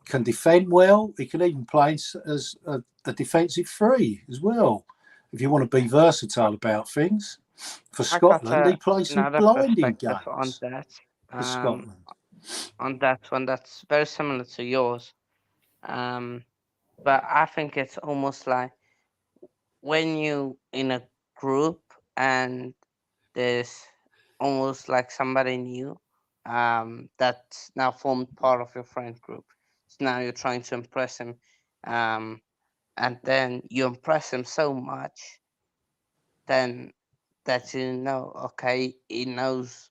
can defend well. He can even play as a defensive free as well, if you want to be versatile about things. For Scotland, he plays some blinding games on that. For Scotland. On that one, that's very similar to yours. But I think it's almost like when you in a group and there's almost like somebody new that's now formed part of your friend group. So now you're trying to impress him, and then you impress him so much then that okay, he knows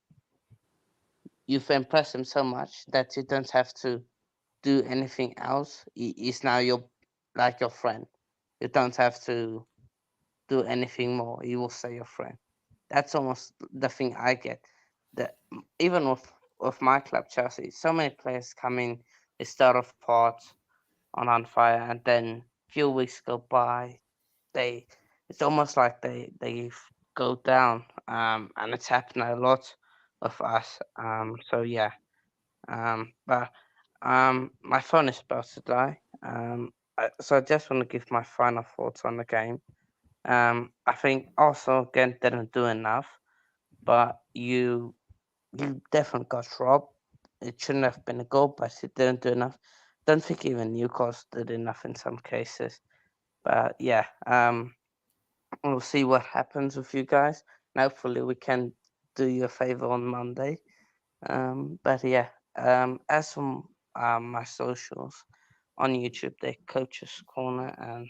you've impressed him so much that you don't have to do anything else. He's now your friend. You don't have to do anything more. He will stay your friend. That's almost the thing I get. That even with my club Chelsea, so many players come in, they start off part on fire, and then few weeks go by, it's almost like they go down. And it's happened a lot of us. So yeah. But my phone is about to die. So I just want to give my final thoughts on the game. I think also again didn't do enough, but you definitely got robbed. It shouldn't have been a goal, but you didn't do enough. Don't think even Newcastle did enough in some cases. But yeah, we'll see what happens with you guys. And hopefully we can do you a favor on Monday. But yeah, as for my socials on YouTube, they're Coach's Corner, and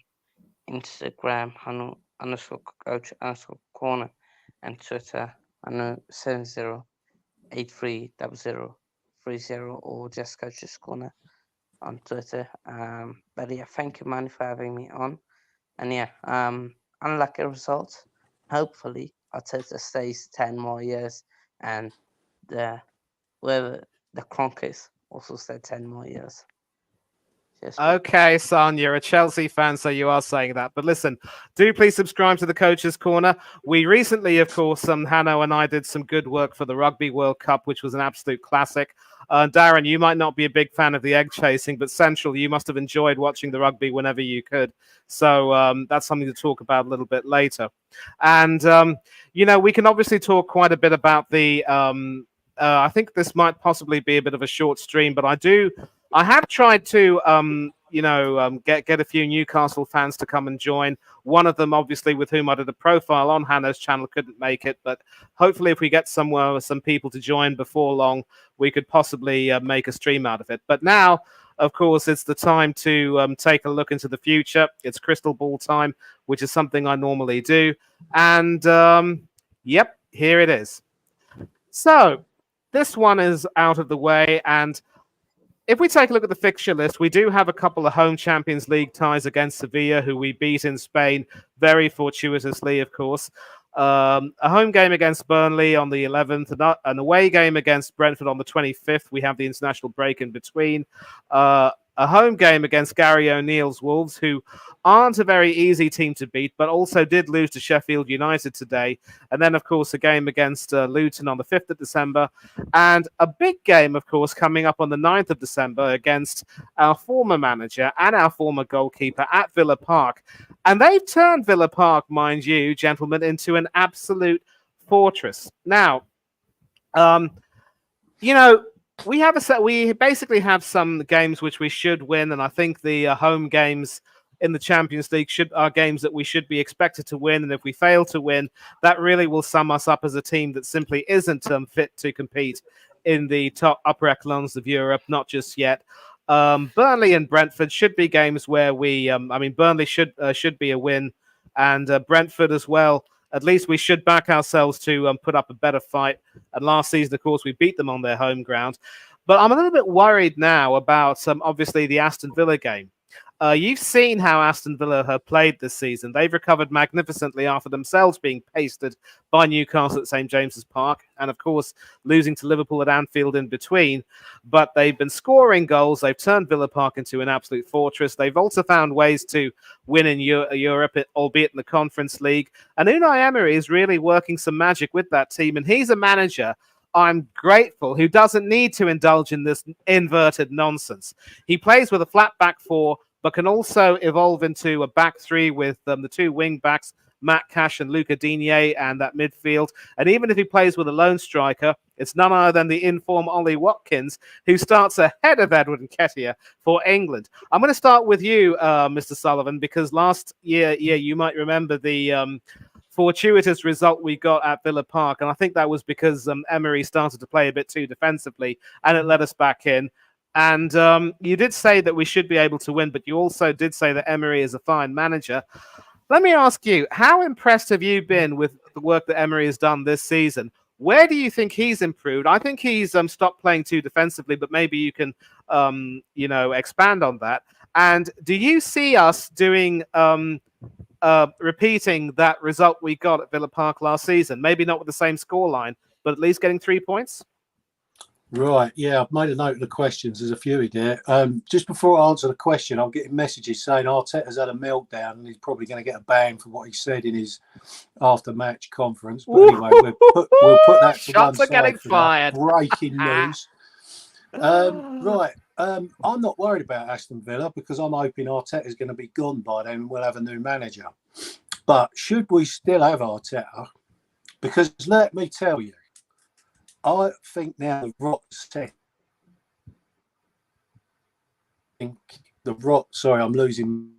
Instagram underscore coach underscore corner, and Twitter 70830030, or just Coach's Corner on Twitter. But yeah, thank you, Manny, for having me on. And yeah, unlucky result. Hopefully, Arteta stays 10 more years, and whoever the Cronk is also stay 10 more years. Cheers, mate. Okay, son, you're a Chelsea fan, so you are saying that. But listen, do please subscribe to the Coach's Corner. We recently, of course, Hanno and I did some good work for the Rugby World Cup, which was an absolute classic. Darren, you might not be a big fan of the egg chasing, but Central, you must have enjoyed watching the rugby whenever you could. So that's something to talk about a little bit later. And, we can obviously talk quite a bit about the... I think this might possibly be a bit of a short stream, but I have tried to, get a few Newcastle fans to come and join. One of them, obviously, with whom I did a profile on Hannah's channel, couldn't make it. But hopefully, if we get some people to join before long, we could possibly make a stream out of it. But now, of course, it's the time to take a look into the future. It's crystal ball time, which is something I normally do. And, yep, here it is. So this one is out of the way, and if we take a look at the fixture list, we do have a couple of home Champions League ties against Sevilla, who we beat in Spain very fortuitously, of course. A home game against Burnley on the 11th, an away game against Brentford on the 25th. We have the international break in between. A home game against Gary O'Neill's Wolves, who aren't a very easy team to beat, but also did lose to Sheffield United today. And then, of course, a game against Luton on the 5th of December. And a big game, of course, coming up on the 9th of December against our former manager and our former goalkeeper at Villa Park. And they've turned Villa Park, mind you, gentlemen, into an absolute fortress. Now, we basically have some games which we should win, and I think the home games in the Champions League are games that we should be expected to win. And if we fail to win, that really will sum us up as a team that simply isn't fit to compete in the top upper echelons of Europe, not just yet. Burnley and Brentford should be games where Burnley should be a win, and Brentford as well. At least we should back ourselves to put up a better fight. And last season, of course, we beat them on their home ground. But I'm a little bit worried now about, obviously, the Aston Villa game. You've seen how Aston Villa have played this season. They've recovered magnificently after themselves being pasted by Newcastle at St. James's Park, and of course losing to Liverpool at Anfield in between. But they've been scoring goals. They've turned Villa Park into an absolute fortress. They've also found ways to win in Europe, albeit in the Conference League. And Unai Emery is really working some magic with that team, and he's a manager, I'm grateful, who doesn't need to indulge in this inverted nonsense. He plays with a flat back four, but can also evolve into a back three with the two wing backs, Matt Cash and Luca Digne, and that midfield. And even if he plays with a lone striker, it's none other than the in-form Ollie Watkins, who starts ahead of Edward Nketiah for England. I'm going to start with you, Mr. Sullivan, because last year, you might remember the fortuitous result we got at Villa Park, and I think that was because Emery started to play a bit too defensively, and it let us back in. And you did say that we should be able to win, but you also did say that Emery is a fine manager. Let me ask you, how impressed have you been with the work that Emery has done this season? Where do you think he's improved? I think he's stopped playing too defensively, but maybe you can, expand on that. And do you see us doing, repeating that result we got at Villa Park last season? Maybe not with the same scoreline, but at least getting 3 points? Right, yeah, I've made a note of the questions. There's a few in there. Just before I answer the question, I'm getting messages saying Arteta's had a meltdown and he's probably going to get a ban for what he said in his after-match conference. But anyway, we'll put that to Shots one are getting side. fired. Breaking news. Right, I'm not worried about Aston Villa because I'm hoping Arteta's going to be gone by then and we'll have a new manager. But should we still have Arteta? Because let me tell you, I think now the rot's set. Sorry, I'm losing.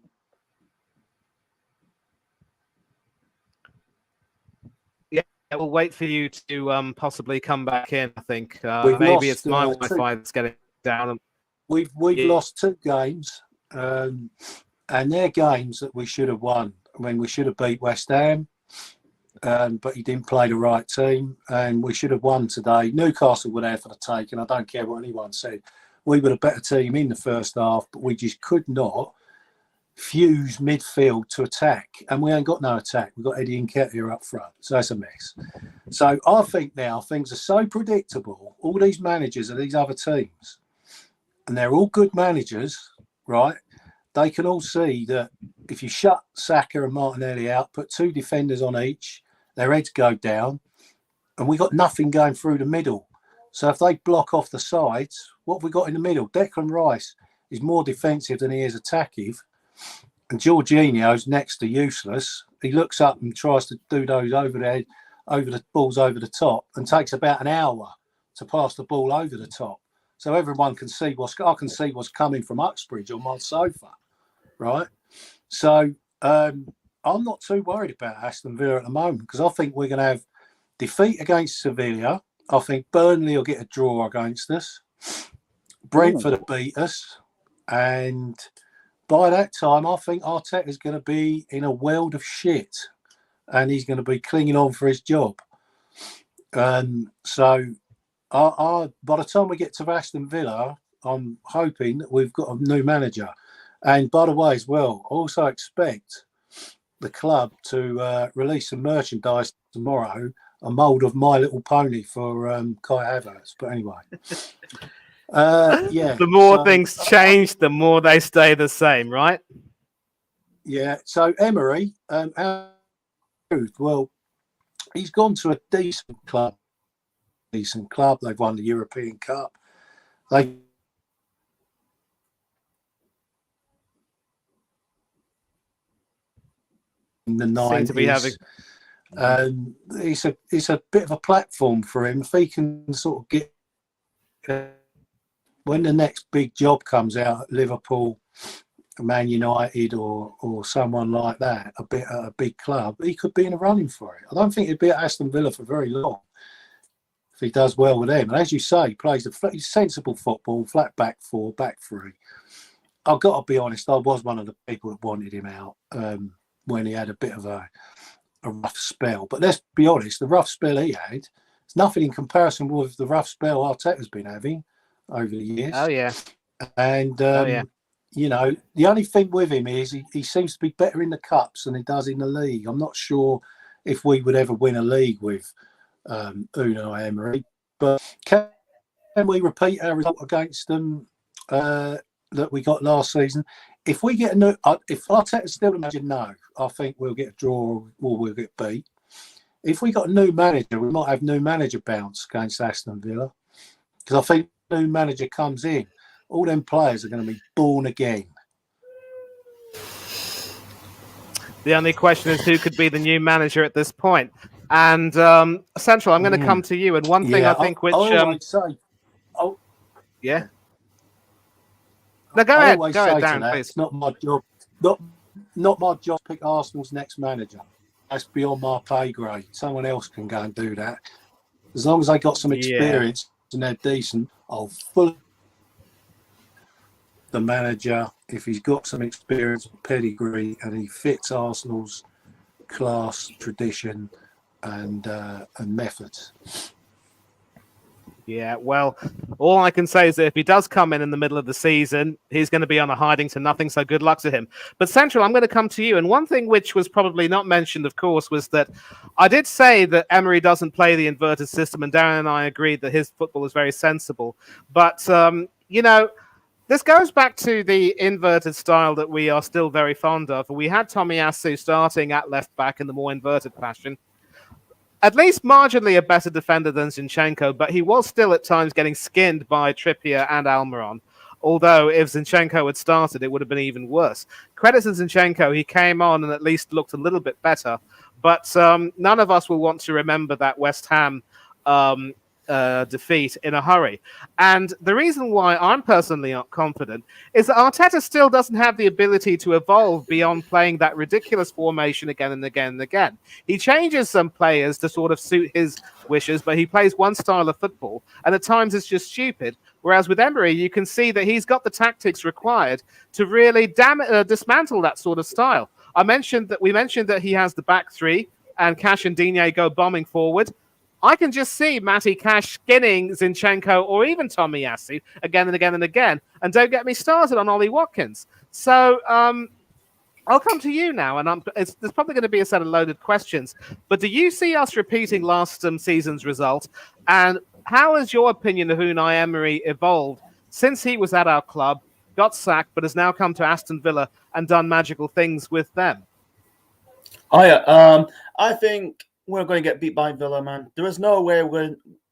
Yeah, we'll wait for you to possibly come back in. I think maybe it's my Wi-Fi that's getting down. We've lost 2 games, and they're games that we should have won. I mean, we should have beat West Ham. But he didn't play the right team, and we should have won today. Newcastle were there for the take, and I don't care what anyone said. We were a better team in the first half, but we just could not fuse midfield to attack, and we ain't got no attack. We've got Eddie Nketiah up front, so that's a mess. So I think now things are so predictable. All these managers of these other teams, and they're all good managers, right? They can all see that if you shut Saka and Martinelli out, put 2 defenders on each, their heads go down, and we got nothing going through the middle. So if they block off the sides, what have we got in the middle? Declan Rice is more defensive than he is attacking. And Jorginho's next to useless. He looks up and tries to do those over the balls over the top, and takes about an hour to pass the ball over the top. So everyone can see I can see what's coming from Uxbridge on my sofa, right? So I'm not too worried about Aston Villa at the moment, because I think we're going to have defeat against Sevilla. I think Burnley will get a draw against us. Brentford will beat us, and by that time, I think Arteta's going to be in a world of shit, and he's going to be clinging on for his job. So, by the time we get to Aston Villa, I'm hoping that we've got a new manager. And by the way, as well, I also expect the club to release some merchandise tomorrow, a mould of My Little Pony for Kai Havertz. But anyway. Yeah. The more things change, the more they stay the same, right? Yeah. So Emery, well, he's gone to a decent club. They've won the European Cup. They in the 90s. Seem to be having. It's a bit of a platform for him if he can sort of get. When the next big job comes out at Liverpool, Man United, or someone like that, a big club, he could be in a running for it. I don't think he'd be at Aston Villa for very long if he does well with them. And as you say, he plays a sensible football, flat back 4, back 3. I've got to be honest, I was one of the people that wanted him out when he had a bit of a rough spell. But let's be honest, the rough spell he had, it's nothing in comparison with the rough spell Arteta's been having over the years. Oh, yeah. And, you know, the only thing with him is he seems to be better in the Cups than he does in the league. I'm not sure if we would ever win a league with Unai Emery. But can we repeat our result against them that we got last season? If we get if Arteta's still the manager, no, I think we'll get a draw or we'll get beat. If we got a new manager, we might have new manager bounce against Aston Villa. Because I think new manager comes in, all them players are going to be born again. The only question is who could be the new manager at this point. And Central, I'm going to come to you. And one thing I think which... yeah. No, go ahead. Go ahead, Darren, please. It's not my job. Not my job to pick Arsenal's next manager. That's beyond my pay grade. Someone else can go and do that. As long as they got some experience and they're decent, I'll fully the manager if he's got some experience, pedigree, and he fits Arsenal's class, tradition, and methods. Yeah, well, all I can say is that if he does come in the middle of the season, he's going to be on a hiding to nothing, so good luck to him. But Central, I'm going to come to you. And one thing which was probably not mentioned, of course, was that I did say that Emery doesn't play the inverted system, and Darren and I agreed that his football is very sensible. But, you know, this goes back to the inverted style that we are still very fond of. We had Tomiyasu starting at left back in the more inverted fashion. At least marginally a better defender than Zinchenko, but he was still at times getting skinned by Trippier and Almiron. Although if Zinchenko had started, it would have been even worse. Credit to Zinchenko, he came on and at least looked a little bit better. But none of us will want to remember that West Ham defeat in a hurry. And the reason why I'm personally not confident is that Arteta still doesn't have the ability to evolve beyond playing that ridiculous formation again and again and again. He changes some players to sort of suit his wishes, but he plays one style of football, and at times it's just stupid. Whereas with Emery, you can see that he's got the tactics required to really dismantle that sort of style. We mentioned that he has the back three, and Cash and Digne go bombing forward. I can just see Matty Cash skinning Zinchenko or even Tomiyasu again and again and again. And don't get me started on Ollie Watkins. So I'll come to you now, and there's probably going to be a set of loaded questions. But do you see us repeating last season's result? And how has your opinion of Unai Emery evolved since he was at our club, got sacked, but has now come to Aston Villa and done magical things with them? Oh yeah, I think we're going to get beat by Villa, man. There is no way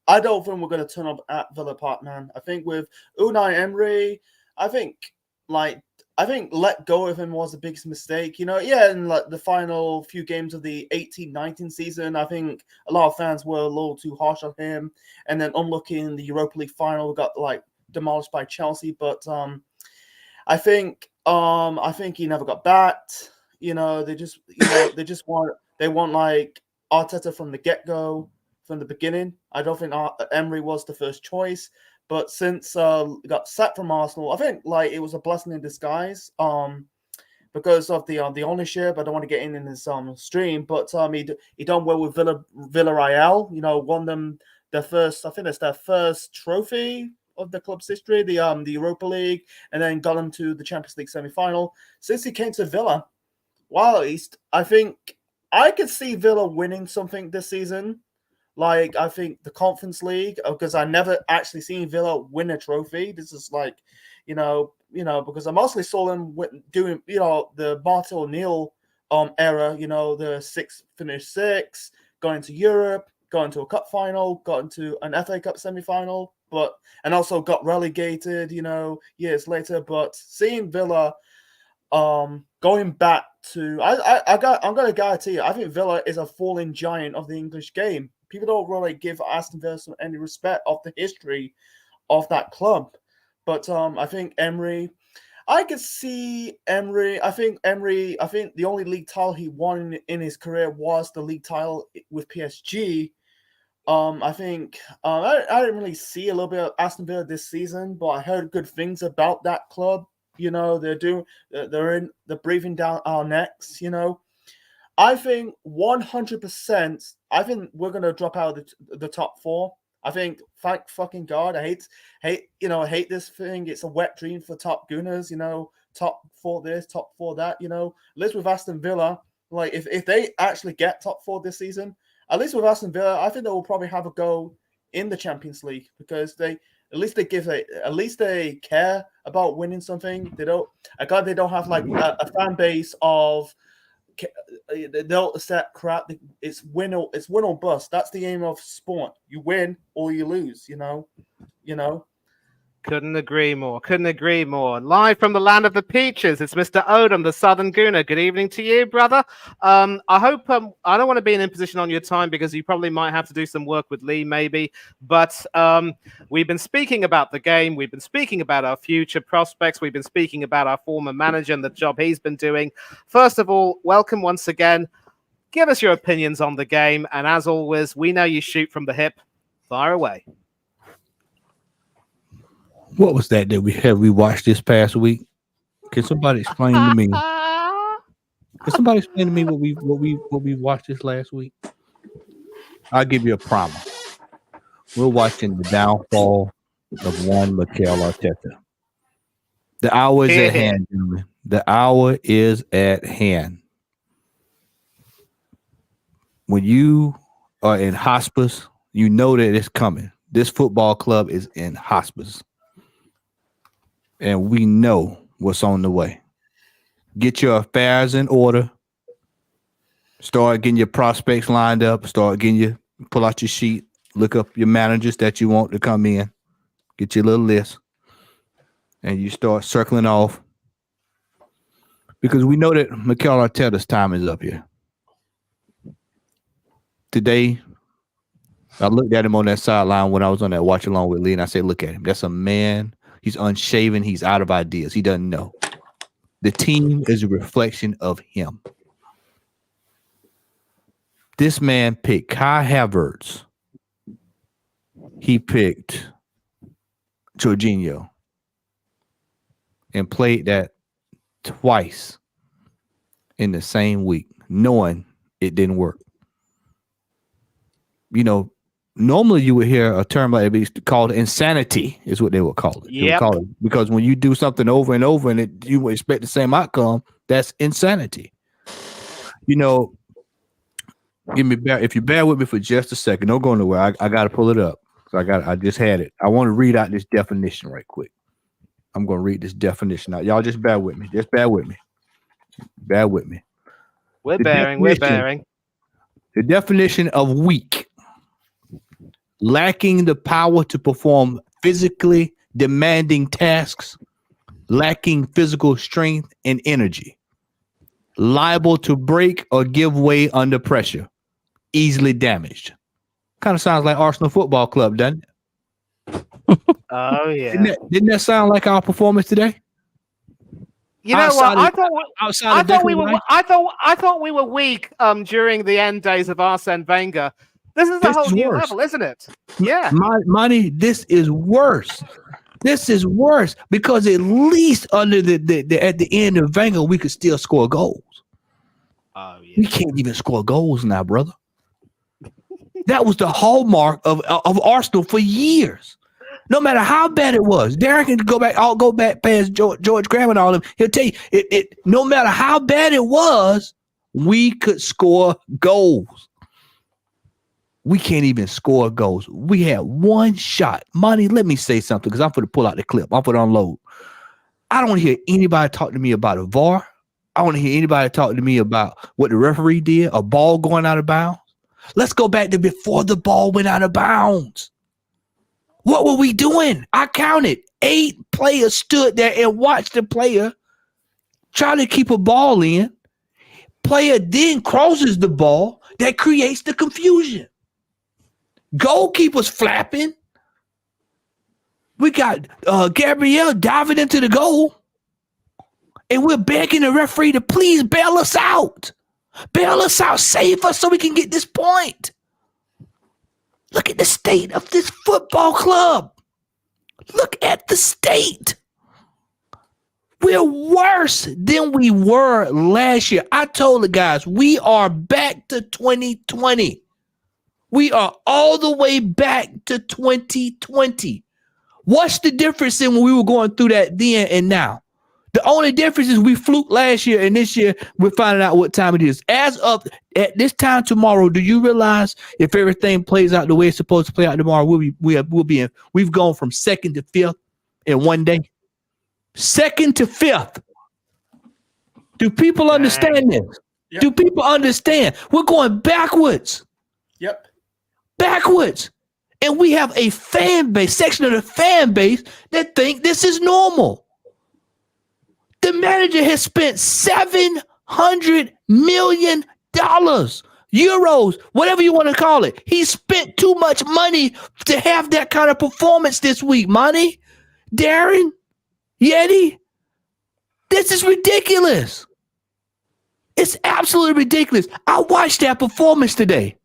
I don't think we're going to turn up at Villa Park, man. I think with Unai Emery, I think let go of him was the biggest mistake. In like the final few games of the 18-19 season, I think a lot of fans were a little too harsh on him. And then unlucky in the Europa League final, got like demolished by Chelsea. But I think he never got backed. They just want like Arteta from the get-go, from the beginning. I don't think Emery was the first choice, but since he got sacked from Arsenal, I think like it was a blessing in disguise. Because of the ownership. I don't want to get in this stream, but he done well with Villarreal. Won them their first. I think it's their first trophy of the club's history, the Europa League, and then got them to the Champions League semi-final. Since he came to Villa, at least I think I could see Villa winning something this season. Like, I think the Conference League, because I never actually seen Villa win a trophy. This is like, because I mostly saw them doing, the Martin O'Neill era, finish sixth, going to Europe, going to a cup final, got into an FA Cup semi-final, and also got relegated, years later. But seeing Villa going back to, I'm going to guarantee you, I think Villa is a falling giant of the English game. People don't really give Aston Villa any respect of the history of that club. But I think Emery, I could see Emery. I think the only league title he won in his career was the league title with PSG. I think I didn't really see a little bit of Aston Villa this season, but I heard good things about that club. They're breathing down our necks. I think 100%. I think we're gonna drop out of the top four. I think, thank fucking God. I hate this thing. It's a wet dream for top Gunners. Top four this, top four that. At least with Aston Villa, like if they actually get top four this season, at least with Aston Villa, I think they will probably have a go in the Champions League because they care about winning something. They don't have like a fan base of. They'll set crap. It's win or bust. That's the aim of sport. You win or you lose. Couldn't agree more. Live from the land of the peaches, it's Mr. Odom, the Southern Gooner. Good evening to you, brother. I hope I don't want to be in imposition on your time because you probably might have to do some work with Lee, maybe. But we've been speaking about the game. We've been speaking about our future prospects. We've been speaking about our former manager and the job he's been doing. First of all, welcome once again. Give us your opinions on the game. And as always, we know you shoot from the hip. Fire away. What was that we watched this past week? Can somebody explain to me? Can somebody explain to me what we watched this last week? I'll give you a promise. We're watching the downfall of one Mikel Arteta. The hour is at hand, gentlemen. The hour is at hand. When you are in hospice, you know that it's coming. This football club is in hospice. And we know what's on the way. Get your affairs in order. Start getting your prospects lined up. Pull out your sheet. Look up your managers that you want to come in. Get your little list. And you start circling off. Because we know that Mikel Arteta's time is up here. Today, I looked at him on that sideline when I was on that watch along with Lee, and I said, look at him. That's a man. He's unshaven. He's out of ideas. He doesn't know. The team is a reflection of him. This man picked Kai Havertz. He picked Jorginho and played that twice in the same week, knowing it didn't work. Normally you would hear a term like it's called insanity is what they would call it. Yeah. Because when you do something over and over and you would expect the same outcome, That's insanity. You know, if you bear with me for just a second, don't go nowhere. I got to pull it up. So I just had it. I want to read out this definition right quick. I'm going to read this definition out. Y'all just bear with me. Just bear with me. Bear with me. We're bearing. The definition of weak: lacking the power to perform physically demanding tasks, lacking physical strength and energy, liable to break or give way under pressure, easily damaged. Kind of sounds like Arsenal Football Club, doesn't it? Oh yeah. Didn't that sound like our performance today? You know what? I thought we were weak during the end days of Arsene Wenger. This is a whole new level, isn't it? Yeah. Money, this is worse. This is worse because at least under the at the end of Wenger, we could still score goals. Oh yeah. We can't even score goals now, brother. That was the hallmark of Arsenal for years. No matter how bad it was, Darren can go back. I'll go back past George Graham and all of them. He'll tell you it. No matter how bad it was, we could score goals. We can't even score goals. We had one shot. Money, let me say something because I'm going to pull out the clip. I'm going to unload. I don't want to hear anybody talk to me about a VAR. I want to hear anybody talk to me about what the referee did, a ball going out of bounds. Let's go back to before the ball went out of bounds. What were we doing? I counted 8 players stood there and watched the player try to keep a ball in. Player then crosses the ball. That creates the confusion. Goalkeepers flapping. We got Gabriel diving into the goal. And we're begging the referee to please bail us out. Bail us out. Save us so we can get this point. Look at the state of this football club. Look at the state. We're worse than we were last year. I told the guys, we are back to 2020. We are all the way back to 2020. What's the difference in when we were going through that then and now? The only difference is we fluked last year, and this year we're finding out what time it is. As of at this time tomorrow, do you realize if everything plays out the way it's supposed to play out tomorrow, we've gone from 2nd to 5th in one day. 2nd to 5th. Do people understand this? Yep. Do people understand? We're going backwards. Yep. Backwards. And we have a fan base, section of the fan base that think this is normal. The manager has spent $700 million, euros, whatever you want to call it. He spent too much money to have that kind of performance this week. Money, Darren, Yeti, this is ridiculous. It's absolutely ridiculous. I watched that performance today,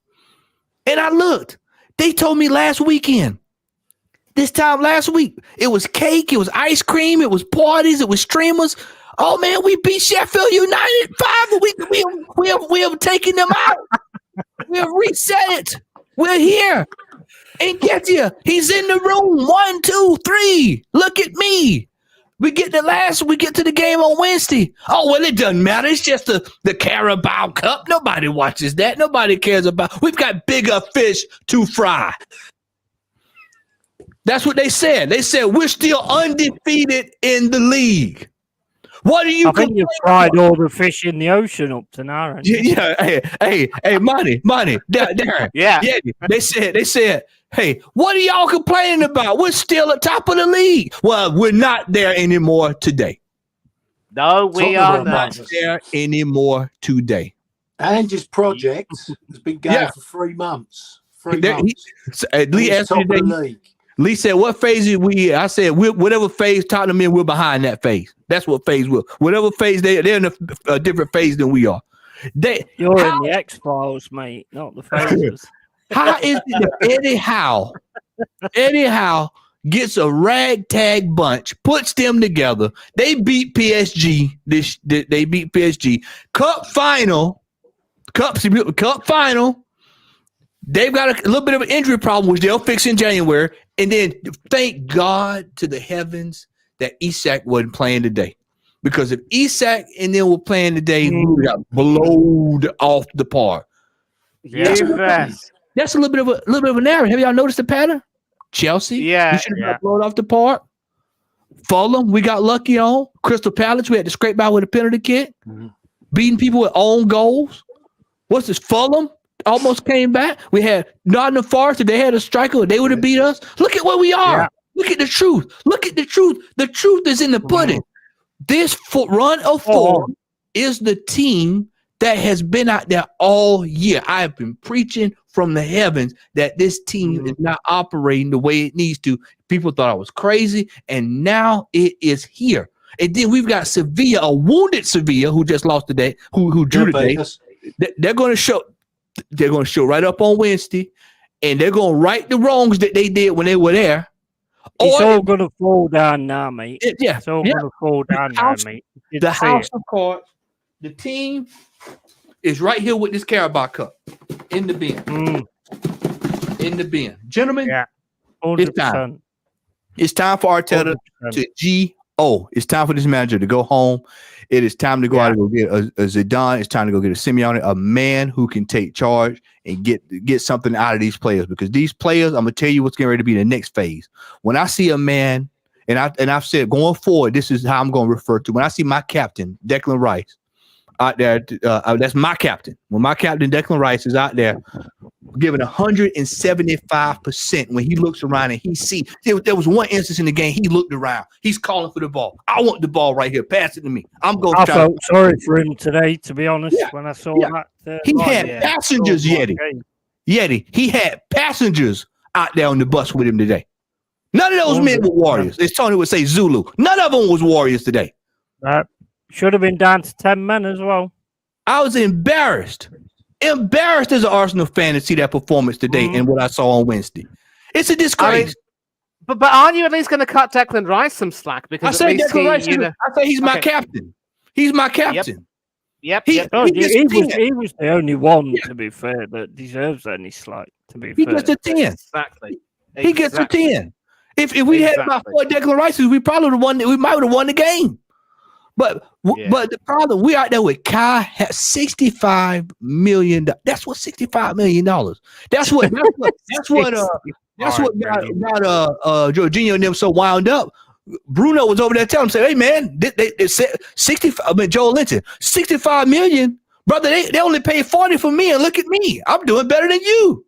and I looked. They told me last weekend. This time last week, it was cake, it was ice cream, it was parties, it was streamers. Oh man, we beat Sheffield United 5. We have taken them out. We have reset it. We're here. And get you. He's in the room. 1, 2, 3. Look at me. We get to the game on Wednesday. Oh, well, it doesn't matter. It's just the Carabao Cup. Nobody watches that. Nobody cares about. We've got bigger fish to fry. That's what they said. They said we're still undefeated in the league. What are you? I think you've fried all the fish in the ocean up to now. Yeah. Hey, money. Darren. Yeah. They said, hey, what are y'all complaining about? We're still at top of the league. Well, we're not there anymore today. No, we are not there anymore today. And his project has been going for 3 months. Lee asked me today. Lee said, what phase are we in? I said, whatever phase Tottenham in, we're behind that phase. That's what phase we're. Whatever phase they're in a different phase than we are. You're in the X-Files, mate, not the phases. How is it that Eddie Howe gets a ragtag bunch, puts them together. They beat PSG. They beat PSG. Cup final. They've got a little bit of an injury problem, which they'll fix in January. And then thank God to the heavens that Isak wasn't playing today. Because if Isak and them were playing today, we would have blowed off the park. You bet. That's a little bit of an error. Have y'all noticed the pattern? Chelsea, Yeah, we should have got blown off the park. Fulham, we got lucky on. Crystal Palace, we had to scrape by with a penalty kick. Beating people with own goals. What's this? Fulham almost came back. We had Nottingham Forest. If they had a striker, they would have beat us. Look at where we are. Yeah. Look at the truth. Look at the truth. The truth is in the pudding. This run of form is the team that has been out there all year. I have been preaching from the heavens that this team is not operating the way it needs to. People thought I was crazy, and now it is here. And then we've got Sevilla, a wounded Sevilla, who just lost today, who drew today. They're going to show. They're going to show right up on Wednesday, and they're going to right the wrongs that they did when they were there. It's all going to fall down now, mate. It's all going to fall down now, mate. The house of cards, the team is right here with this Carabao Cup in the bin. In the bin. Gentlemen, it's time. It's time for Arteta 100%. to G.O. It's time for this manager to go home. It is time to go out and go get a Zidane. It's time to go get a Simeone, a man who can take charge and get something out of these players. Because these players, I'm going to tell you what's getting ready to be the next phase. When I see a man, and I've said going forward, this is how I'm going to refer to. When I see my captain, Declan Rice, out there, that's my captain. When my captain, Declan Rice, is out there giving 175% when he looks around and he sees. There was one instance in the game, he looked around. He's calling for the ball. I want the ball right here. Pass it to me. I'm going to I felt sorry for him today, to be honest, when I saw that. He had passengers, Yeti. He had passengers out there on the bus with him today. None of those men were warriors. As Tony would say, Zulu. None of them was warriors today. Should have been down to 10 men as well. I was embarrassed as an Arsenal fan to see that performance today and what I saw on Wednesday. It's a disgrace. But aren't you at least going to cut Declan Rice some slack? Because I say Declan Rice. I say he's my captain. He's my captain. Yep. He was the only one, to be fair, that deserves any slack. To be fair, he gets a 10. Exactly. He gets a 10. If we had about 4 Declan Rices, we probably would have won. We might have won the game. But the problem, we out there with Kai has $65 million. That's what $65 million. That's what got Jorginho and them so wound up. Bruno was over there telling him, say, hey man, they said 65. I mean, Joel Linton, 65 million, brother. They only paid 40 for me, and look at me, I'm doing better than you.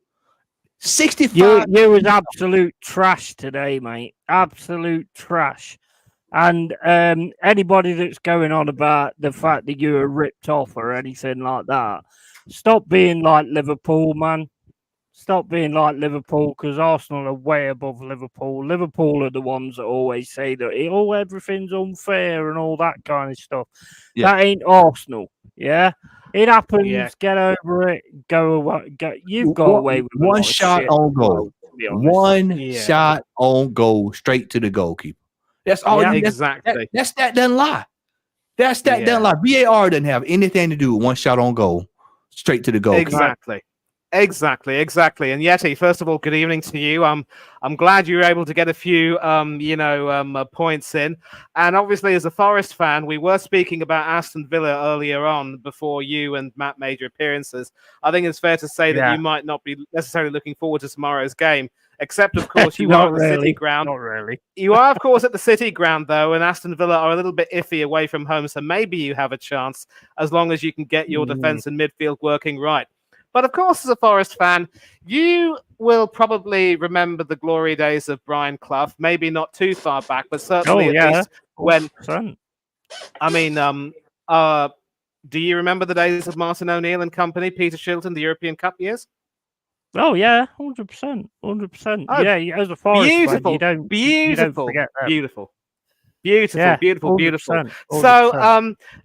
65. You was absolute trash today, mate. Absolute trash. And anybody that's going on about the fact that you were ripped off or anything like that, stop being like Liverpool, man. Stop being like Liverpool, because Arsenal are way above Liverpool. Liverpool are the ones that always say that everything's unfair and all that kind of stuff. Yeah. That ain't Arsenal. Yeah, it happens. Yeah. Get over it. Go away. You've got away with one shot on goal. One shot on goal, straight to the goalkeeper. That's all. Yeah, exactly. That's that doesn't lie. That's that doesn't lie. VAR doesn't have anything to do with one shot on goal, straight to the goal. Exactly. And Yeti, first of all, good evening to you. I'm glad you were able to get a few, points in. And obviously, as a Forest fan, we were speaking about Aston Villa earlier on before you and Matt made your appearances. I think it's fair to say that you might not be necessarily looking forward to tomorrow's game. Except, of course, you are at the City Ground. Not really. You are, of course, at the City Ground, though, and Aston Villa are a little bit iffy away from home, so maybe you have a chance as long as you can get your defence and midfield working right. But, of course, as a Forest fan, you will probably remember the glory days of Brian Clough, maybe not too far back, but certainly at least when... I mean, do you remember the days of Martin O'Neill and company, Peter Shilton, the European Cup years? Oh yeah, 100%. Oh, yeah, as a Forest fan, you don't forget that. Beautiful. So,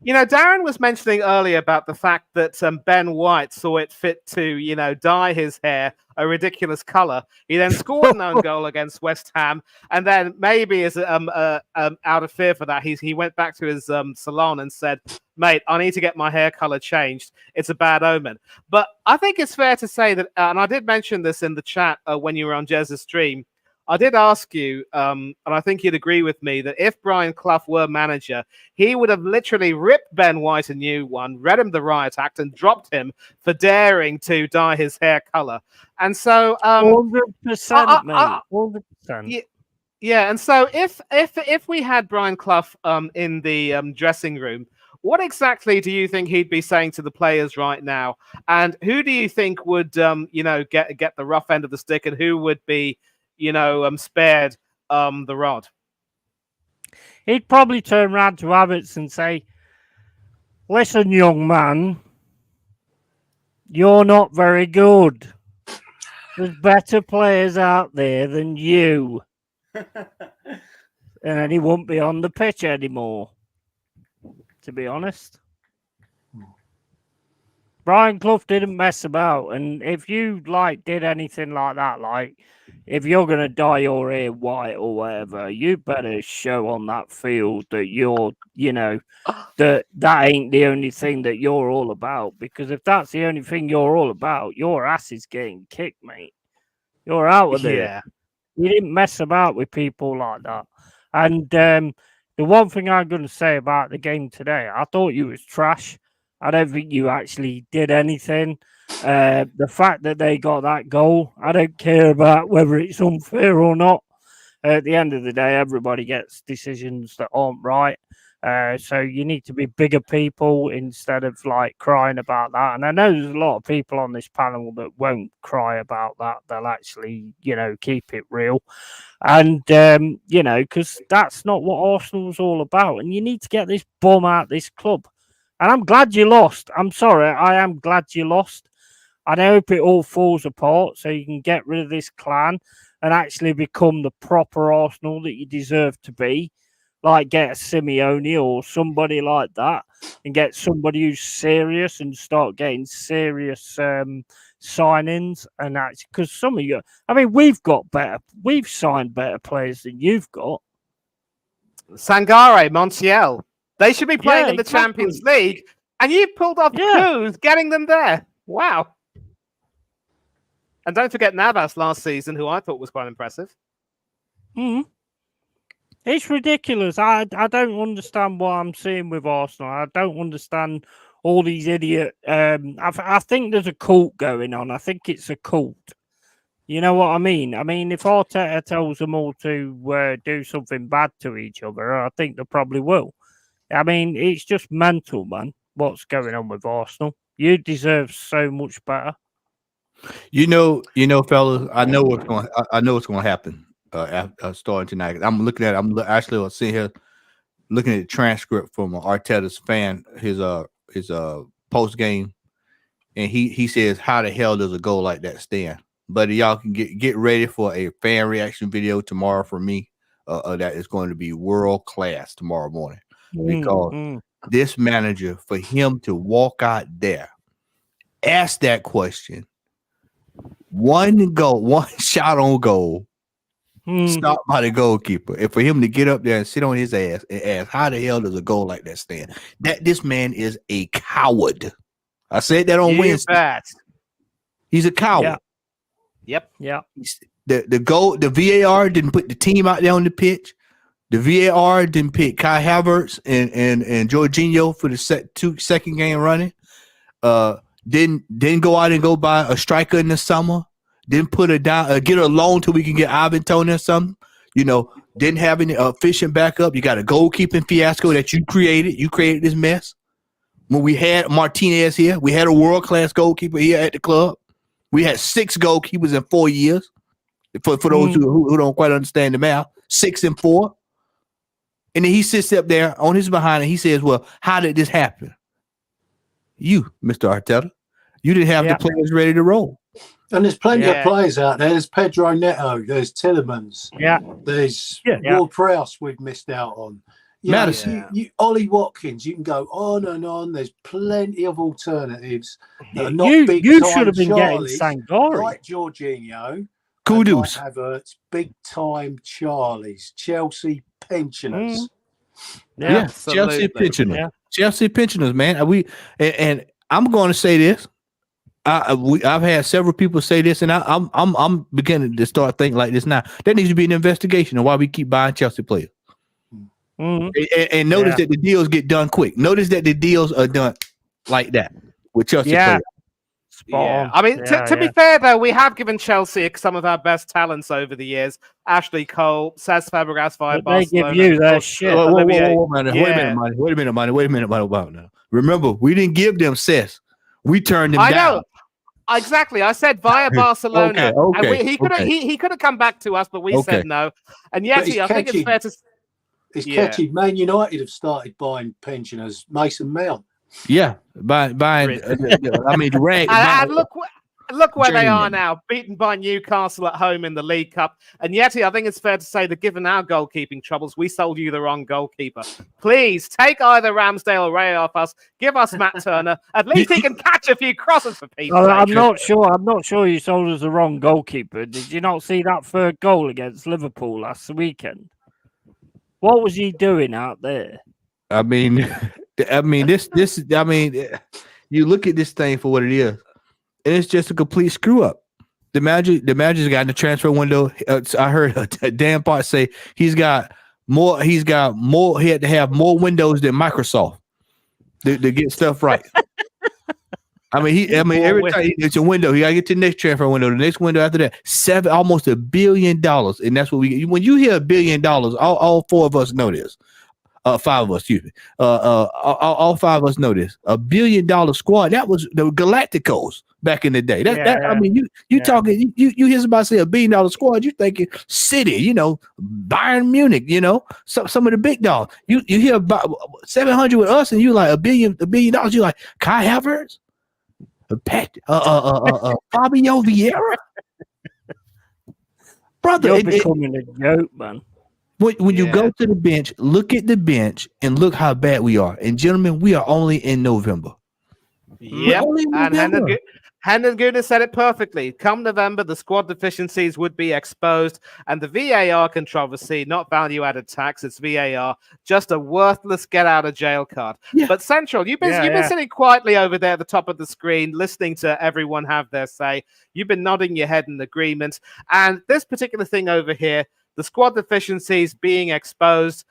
Darren was mentioning earlier about the fact that Ben White saw it fit to, dye his hair a ridiculous color. He then scored an own goal against West Ham, and then maybe as out of fear for that, he went back to his salon and said, "Mate, I need to get my hair color changed. It's a bad omen." But I think it's fair to say that, and I did mention this in the chat when you were on Jez's stream. I did ask you, and I think you'd agree with me, that if Brian Clough were manager, he would have literally ripped Ben White a new one, read him the riot act, and dropped him for daring to dye his hair colour. And so, 100%, mate. 100%. Yeah, and so if we had Brian Clough in the dressing room, what exactly do you think he'd be saying to the players right now? And who do you think would get the rough end of the stick, and who would be spared the rod? He'd probably turn around to Havertz and say, "Listen, young man, you're not very good. There's better players out there than you." And then he won't be on the pitch anymore, to be honest. Brian Clough didn't mess about, and if you did anything like that, if you're gonna dye your hair white or whatever, you better show on that field that you're, that ain't the only thing that you're all about. Because if that's the only thing you're all about, your ass is getting kicked, mate. You're out of there. Yeah. You didn't mess about with people like that. And the one thing I'm going to say about the game today, I thought you was trash. I don't think you actually did anything. The fact that they got that goal, I don't care about whether it's unfair or not. At the end of the day, everybody gets decisions that aren't right. So you need to be bigger people instead of crying about that. And I know there's a lot of people on this panel that won't cry about that. They'll actually, keep it real. And, because that's not what Arsenal's all about. And you need to get this bum out of this club. And I'm glad you lost. I'm sorry. I am glad you lost. And I hope it all falls apart so you can get rid of this clan and actually become the proper Arsenal that you deserve to be. Get a Simeone or somebody like that, and get somebody who's serious and start getting serious signings. And that's because some of you, we've signed better players than you've got. Sangare, Montiel, they should be playing in the exactly. Champions League, and you pulled off coups getting them there. Wow. And don't forget Navas last season, who I thought was quite impressive. It's ridiculous. I don't understand what I'm seeing with Arsenal. I don't understand all these idiot. I think there's a cult going on. I think it's a cult. You know what I mean? I mean, if Arteta tells them all to do something bad to each other, I think they probably will. I mean, it's just mental, man, what's going on with Arsenal. You deserve so much better. Fellas, I know what's going to happen. Starting tonight, I'm actually sitting here looking at the transcript from Arteta's his post game, and he says, "How the hell does a goal like that stand?" But y'all can get ready for a fan reaction video tomorrow from me. That is going to be world class tomorrow morning, because this manager, for him to walk out there, ask that question, one shot on goal. Stopped by the goalkeeper, and for him to get up there and sit on his ass and ask, "How the hell does a goal like that stand?" This man is a coward. I said that on Wednesday. He's a coward. Yeah. Yep. The VAR didn't put the team out there on the pitch. The VAR didn't pick Kai Havertz and Jorginho for the second game running. Didn't go out and go buy a striker in the summer. Didn't put her down, get her loan till we can get Ivan Toney or something. Didn't have any efficient backup. You got a goalkeeping fiasco that you created. You created this mess. When we had Martinez here, we had a world-class goalkeeper here at the club. We had 6 goalkeepers in 4 years. For those who don't quite understand the math, 6 and 4. And then he sits up there on his behind and he says, "Well, how did this happen?" You, Mr. Arteta, you didn't have the players ready to roll. And there's plenty of players out there. There's Pedro Neto. There's Tillemans. Yeah. There's Ward-Prowse we've missed out on. Madison. Ollie Watkins. You can go on and on. There's plenty of alternatives. That are not you big-time should have been Charlies, getting Sangare. like Jorginho. Kudus. Like Havertz, big-time Charlies. Chelsea pensioners. Yeah, Chelsea pensioners. Yeah. Chelsea pensioners, man. And I'm going to say this. I've had several people say this, and I'm beginning to start thinking like this now. There needs to be an investigation on why we keep buying Chelsea players. Mhm. And notice that the deals get done quick. Notice that the deals are done like that with Chelsea players. Spot Yeah, on. I mean, Yeah, to be fair though, we have given Chelsea some of our best talents over the years. Ashley Cole, Cesc Fabregas via But they give Barcelona. you of their course, shit. Olivier. Wait a minute, Monty. Wait a minute about now. Remember, we didn't give them Cesc. We turned them I down. know. Exactly. I said via Barcelona. Okay, And he could have come back to us, but we said no. And But yet, I think it's fair to It's Yeah. catchy. Man United have started buying pensioners. Mason Mount. Yeah, buying. I mean, Rag. and look where they are Journeyman. now, beaten by Newcastle at home in the League Cup. And Yeti, I think it's fair to say that given our goalkeeping troubles, we sold you the wrong goalkeeper. Please take either Ramsdale or Ray off us. Give us Matt Turner. At least he can catch a few crosses for Pete's sake. I'm not sure. I'm not sure you sold us the wrong goalkeeper. Did you not see that third goal against Liverpool last weekend? What was he doing out there? I mean, this. I mean, you look at this thing for what it is, and it's just a complete screw up. The Magic's got in the transfer window. I heard Dan Pot say he's got more. He had to have more windows than Microsoft to get stuff right. I mean, every time it's a window, you gotta get to the next transfer window, the next window after that, almost $1 billion, and that's what we. When you hear $1 billion, all four of us know this. Five of us, excuse me. All five of us know this. $1 billion squad. That was the Galacticos back in the day. I mean, you talking. You hear somebody say $1 billion squad, you thinking City, Bayern Munich, some of the big dogs. You hear about 700 with us, and you like $1 billion. You like Kai Havertz. Fabio Vieira, brother. You're becoming a joke, man. When you go to the bench, look at the bench and look how bad we are. And gentlemen, we are only in November. Yep. And Hendon Gooden said it perfectly. Come November, the squad deficiencies would be exposed, and the VAR controversy, not value-added tax, it's VAR, just a worthless get-out-of-jail card. Yeah. But Central, you've been sitting quietly over there at the top of the screen, listening to everyone have their say. You've been nodding your head in agreement. And this particular thing over here, the squad deficiencies being exposed,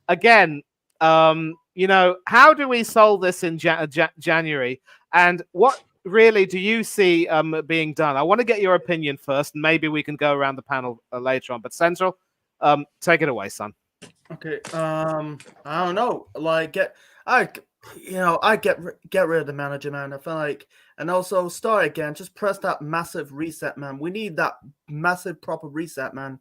again, how do we solve this in January? And what really do you see being done? I want to get your opinion first, and maybe we can go around the panel later on. But Central, take it away, son. Okay. I don't know. Like, I get rid of the manager, man. I feel like, and also start again. Just press that massive reset, man. We need that massive proper reset, man.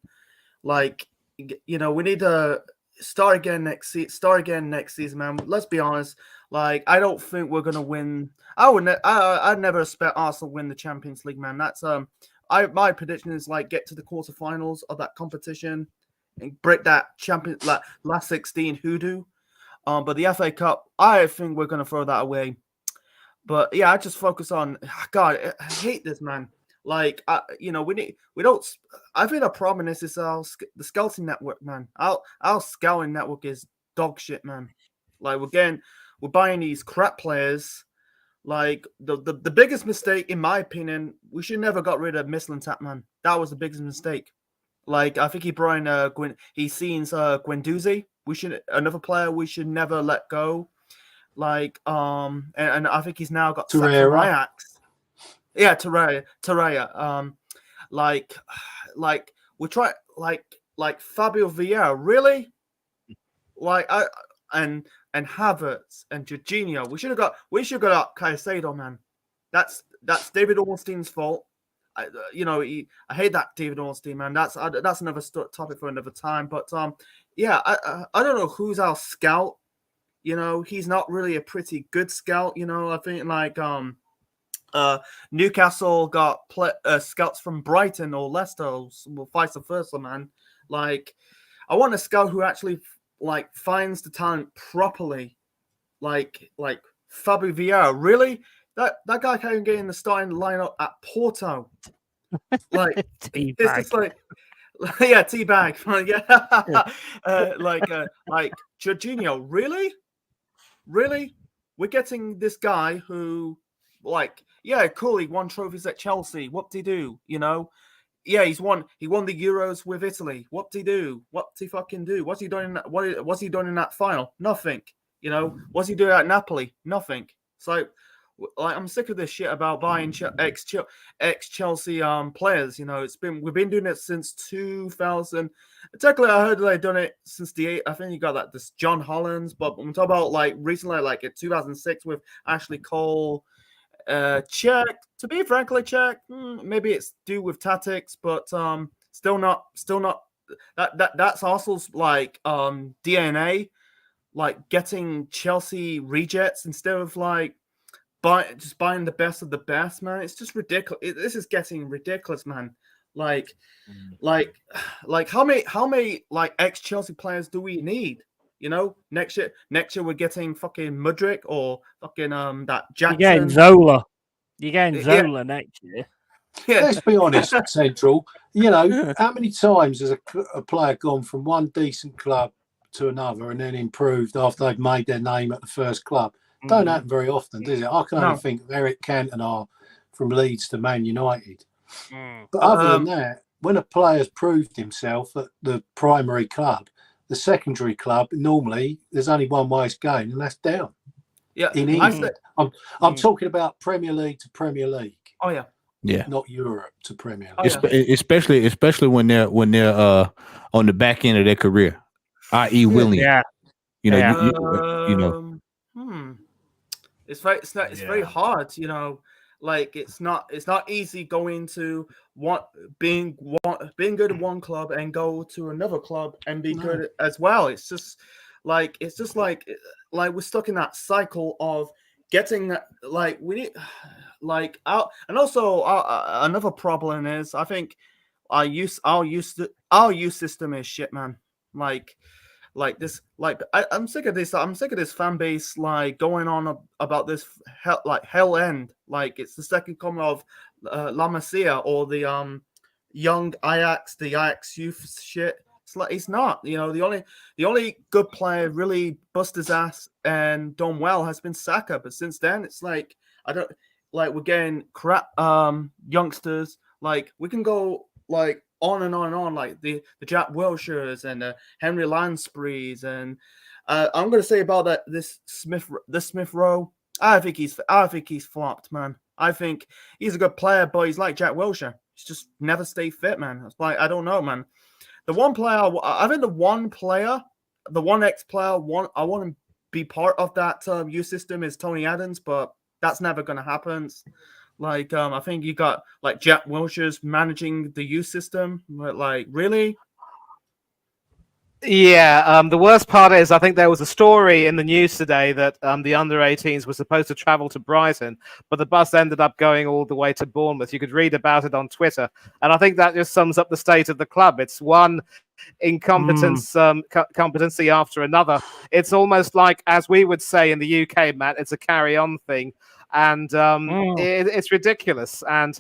Like, we need to start again next season, man. Let's be honest. Like, I don't think we're gonna win. I'd never expect Arsenal to win the Champions League, man. That's my prediction is like get to the quarterfinals of that competition and break that last 16 hoodoo. But the FA Cup, I think we're gonna throw that away. But yeah, I just focus on God. I hate this, man. Like, I think the problem is the scouting network, man. Our scouting network is dog shit, man. Like, we're buying these crap players. Like, the biggest mistake, in my opinion, we should never got rid of Mislintat, man. That was the biggest mistake. Like, I think he brought in he's seen Guendouzi. Another player we should never let go. Like, and I think he's now got Ajax. Yeah, Torreira. Like we try like Fabio Vieira, really? Like and Havertz and Jorginho. We should have got Caicedo, man. That's David Ornstein's fault. I hate that David Ornstein, man. That's another topic for another time. But I don't know who's our scout. He's not really a pretty good scout. I think like Newcastle got scouts from Brighton or Leicester, or vice versa, man. Like, I want a scout who actually like finds the talent properly. Like Fabio Vieira, really? That guy can't get in the starting lineup at Porto. Like, it's just like, yeah, teabag. Like Jorginho, really? We're getting this guy who like, yeah, cool. He won trophies at Chelsea. Whoop-de-doo, you know. Yeah, he won the Euros with Italy. Whoop-de-doo. What's he fucking do? What's he doing? What's he doing in that final? Nothing. You know. What's he doing at Napoli? Nothing. So, like, I'm sick of this shit about buying ex Chelsea players. You know, we've been doing it since 2000. Technically, I heard they've done it since I think you got this John Hollands, but I'm talking about like recently, like in 2006 with Ashley Cole. Czech, to be frankly, Czech, maybe it's due with tactics, but still not that's Arsenal's like DNA, like getting Chelsea rejects instead of like just buying the best of the best, man. It's just ridiculous. This is getting ridiculous, man. Like how many like ex-Chelsea players do we need? You know, next year we're getting fucking Mudryk or fucking that Jackson. You're getting Zola. You're getting Zola next year. Yeah. Let's be honest, Central. You know, how many times has a player gone from one decent club to another and then improved after they've made their name at the first club? Don't happen very often, does it? I can only think of Eric Cantona from Leeds to Man United. But other than that, when a player's proved himself at the primary club, the secondary club, normally there's only one way it's going, and that's down. Yeah, in England. I'm talking about Premier League to Premier League. Oh yeah, yeah, not Europe to Premier League. Especially when they're on the back end of their career, i.e. Willian. Yeah, you know, it's very hard. You know, like it's not easy going to being good at one club and go to another club and be good as well. It's just like we're stuck in that cycle of getting that. Like we need like out, and also another problem is I think our youth system is shit, man. I'm sick of this. I'm sick of this fan base like going on about this hell end. Like it's the second coming of La Masia or the young Ajax, the Ajax youth shit. It's like it's not. You know, the only good player really bust his ass and done well has been Saka. But since then, it's like we're getting crap youngsters. Like we can go like on and on and on, like the Jack Wilshires and the Henry Lansbury's, and I'm gonna say about this Smith Rowe. I think he's flopped, man. I think he's a good player, but he's like Jack Wilshere. He's just never stay fit, man. It's like I don't know, man. The one player, I think the one ex-player, I want to be part of that youth system is Tony Adams, but that's never gonna happen. Like, I think you got like Jack Wilshere's managing the youth system. But like, really? Yeah. The worst part is, I think there was a story in the news today that the under-18s were supposed to travel to Brighton, but the bus ended up going all the way to Bournemouth. You could read about it on Twitter, and I think that just sums up the state of the club. It's one incompetence, competency after another. It's almost like, as we would say in the UK, Matt, it's a carry-on thing. And it's ridiculous. And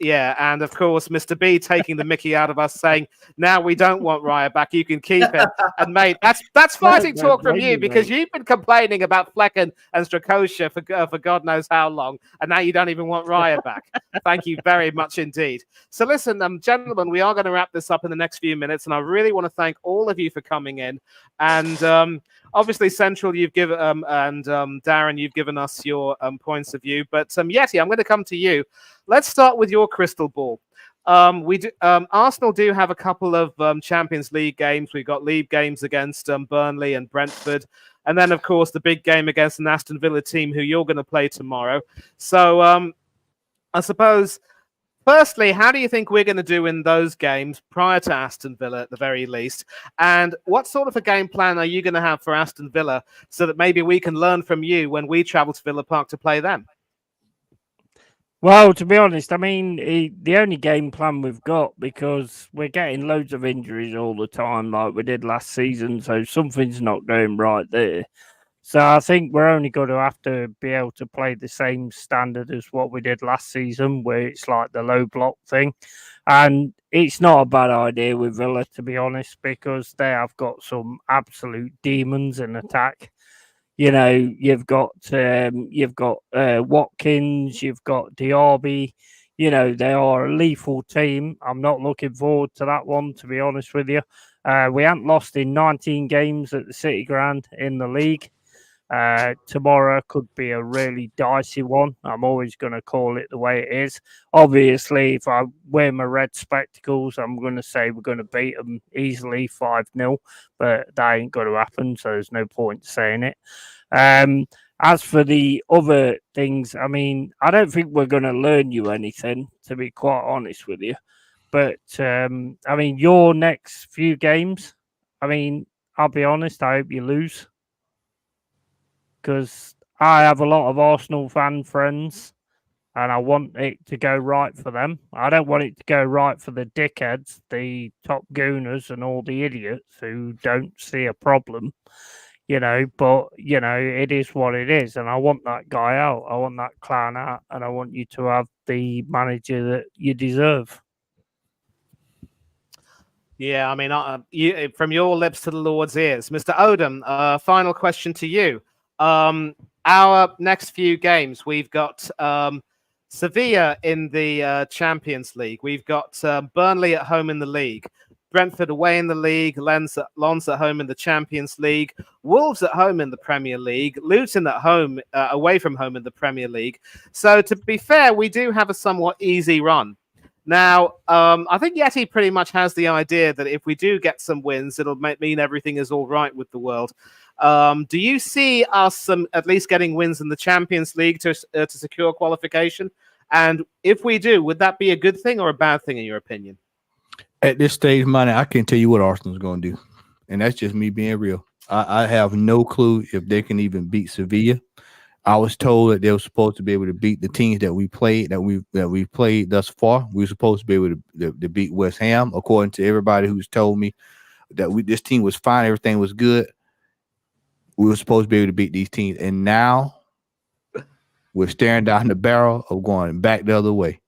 yeah, and of course, Mr. B taking the mickey out of us, saying, "Now we don't want Raya back. You can keep him." And mate, that's fighting talk from you, because you've been complaining about Flecken and Strakosha for God knows how long, and now you don't even want Raya back. Thank you very much indeed. So listen, gentlemen, we are going to wrap this up in the next few minutes, and I really want to thank all of you for coming in. And obviously, Central, you've given and Darren, you've given us your points of view. But Yeti, I'm going to come to you. Let's start with your crystal ball. Arsenal do have a couple of Champions League games. We've got league games against Burnley and Brentford, and then of course the big game against an Aston Villa team who you're going to play tomorrow. So I suppose, firstly, how do you think we're going to do in those games prior to Aston Villa at the very least? And what sort of a game plan are you going to have for Aston Villa so that maybe we can learn from you when we travel to Villa Park to play them? Well, to be honest, I mean, the only game plan we've got, because we're getting loads of injuries all the time like we did last season, so something's not going right there. So I think we're only going to have to be able to play the same standard as what we did last season, where it's like the low block thing. And it's not a bad idea with Villa, to be honest, because they have got some absolute demons in attack. You've got Watkins, you've got Diaby. They are a lethal team. I'm not looking forward to that one, to be honest with you. We haven't lost in 19 games at the City Ground in the league. Tomorrow could be a really dicey one. I'm always going to call it the way it is. Obviously, if I wear my red spectacles, I'm going to say we're going to beat them easily 5-0, but that ain't going to happen, so there's no point saying it. As for the other things, I mean, I don't think we're going to learn you anything, to be quite honest with you. But, I mean, your next few games, I mean, I'll be honest, I hope you lose. Because I have a lot of Arsenal fan friends and I want it to go right for them. I don't want it to go right for the dickheads, the top gooners and all the idiots who don't see a problem, but, it is what it is. And I want that guy out. I want that clown out. And I want you to have the manager that you deserve. Yeah, I mean, from your lips to the Lord's ears. Mr. Odom, final question to you. Our next few games, we've got Sevilla in the Champions League. We've got Burnley at home in the league. Brentford away in the league. Lens at home in the Champions League. Wolves at home in the Premier League. Luton at home, away from home in the Premier League. So to be fair, we do have a somewhat easy run. Now, I think Yeti pretty much has the idea that if we do get some wins, it'll mean everything is all right with the world. Do you see us at least getting wins in the Champions League to secure qualification? And if we do, would that be a good thing or a bad thing in your opinion? At this stage, money, I can't tell you what Arsenal's going to do, and that's just me being real. I have no clue if they can even beat Sevilla. I was told that they were supposed to be able to beat the teams that we played thus far. We were supposed to be able to beat West Ham, according to everybody who's told me that this team was fine, everything was good. We were supposed to be able to beat these teams, and now we're staring down the barrel of going back the other way.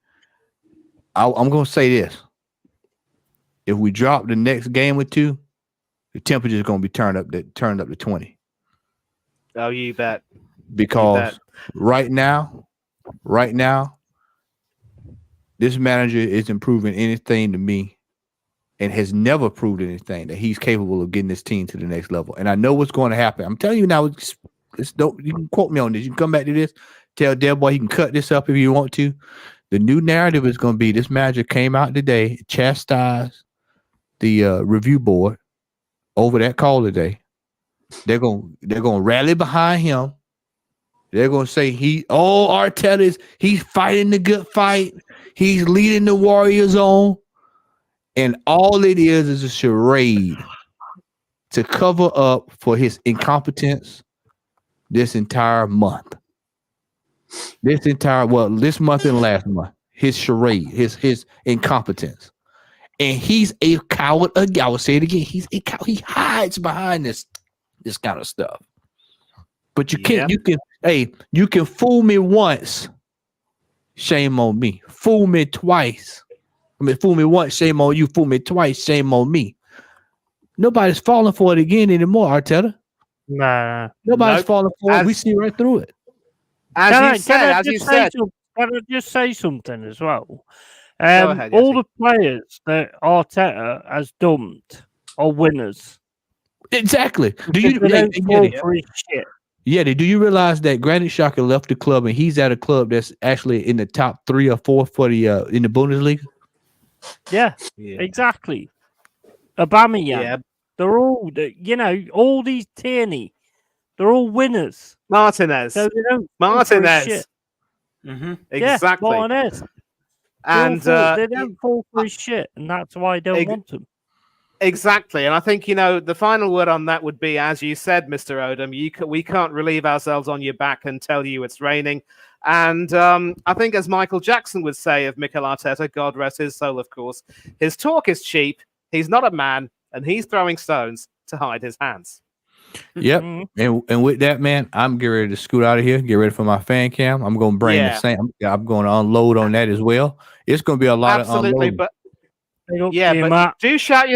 I'm going to say this. If we drop the next game or two, the temperature is going to be turned up to 20. Oh, you bet. Because right now, this manager isn't proving anything to me and has never proved anything that he's capable of getting this team to the next level. And I know what's going to happen. I'm telling you now, you can quote me on this. You can come back to this, tell Del Boy he can cut this up if you want to. The new narrative is going to be this manager came out today, chastised the review board over that call today. They're going to rally behind him. They're going to say Arteta he's fighting the good fight. He's leading the Warriors on. And all it is a charade to cover up for his incompetence this entire month. This month and last month. His charade, his incompetence. And he's a coward again. I will say it again. He's a coward. He hides behind this kind of stuff. But you can't, you can fool me once. Shame on me. Fool me twice. Fool me once, shame on you. Fool me twice, shame on me. Nobody's falling for it again anymore, Arteta. Nah. Nobody's falling for it. We see right through it. Can I just say something as well? Go ahead, all the players that Arteta has dumped are winners. Exactly. Do you realize that Granit Xhaka left the club and he's at a club that's actually in the top 3 or 4 for the in the Bundesliga? Yeah, exactly. Aubameyang, they're all, all these Tierney, they're all winners. Martinez, so they don't Martinez, exactly. Yeah, Martinez, and they don't fall for his shit, and that's why I don't want them. Exactly, and I think the final word on that would be, as you said, Mr. Odom, we can't relieve ourselves on your back and tell you it's raining. And I think, as Michael Jackson would say of Mikel Arteta, God rest his soul, of course, his talk is cheap. He's not a man, and he's throwing stones to hide his hands. Yep, and with that, man, I'm getting ready to scoot out of here. Get ready for my fan cam. I'm going to bring the same. I'm going to unload on that as well. It's going to be a lot of unloading. Big up Yeah, to you, but Matt. do shout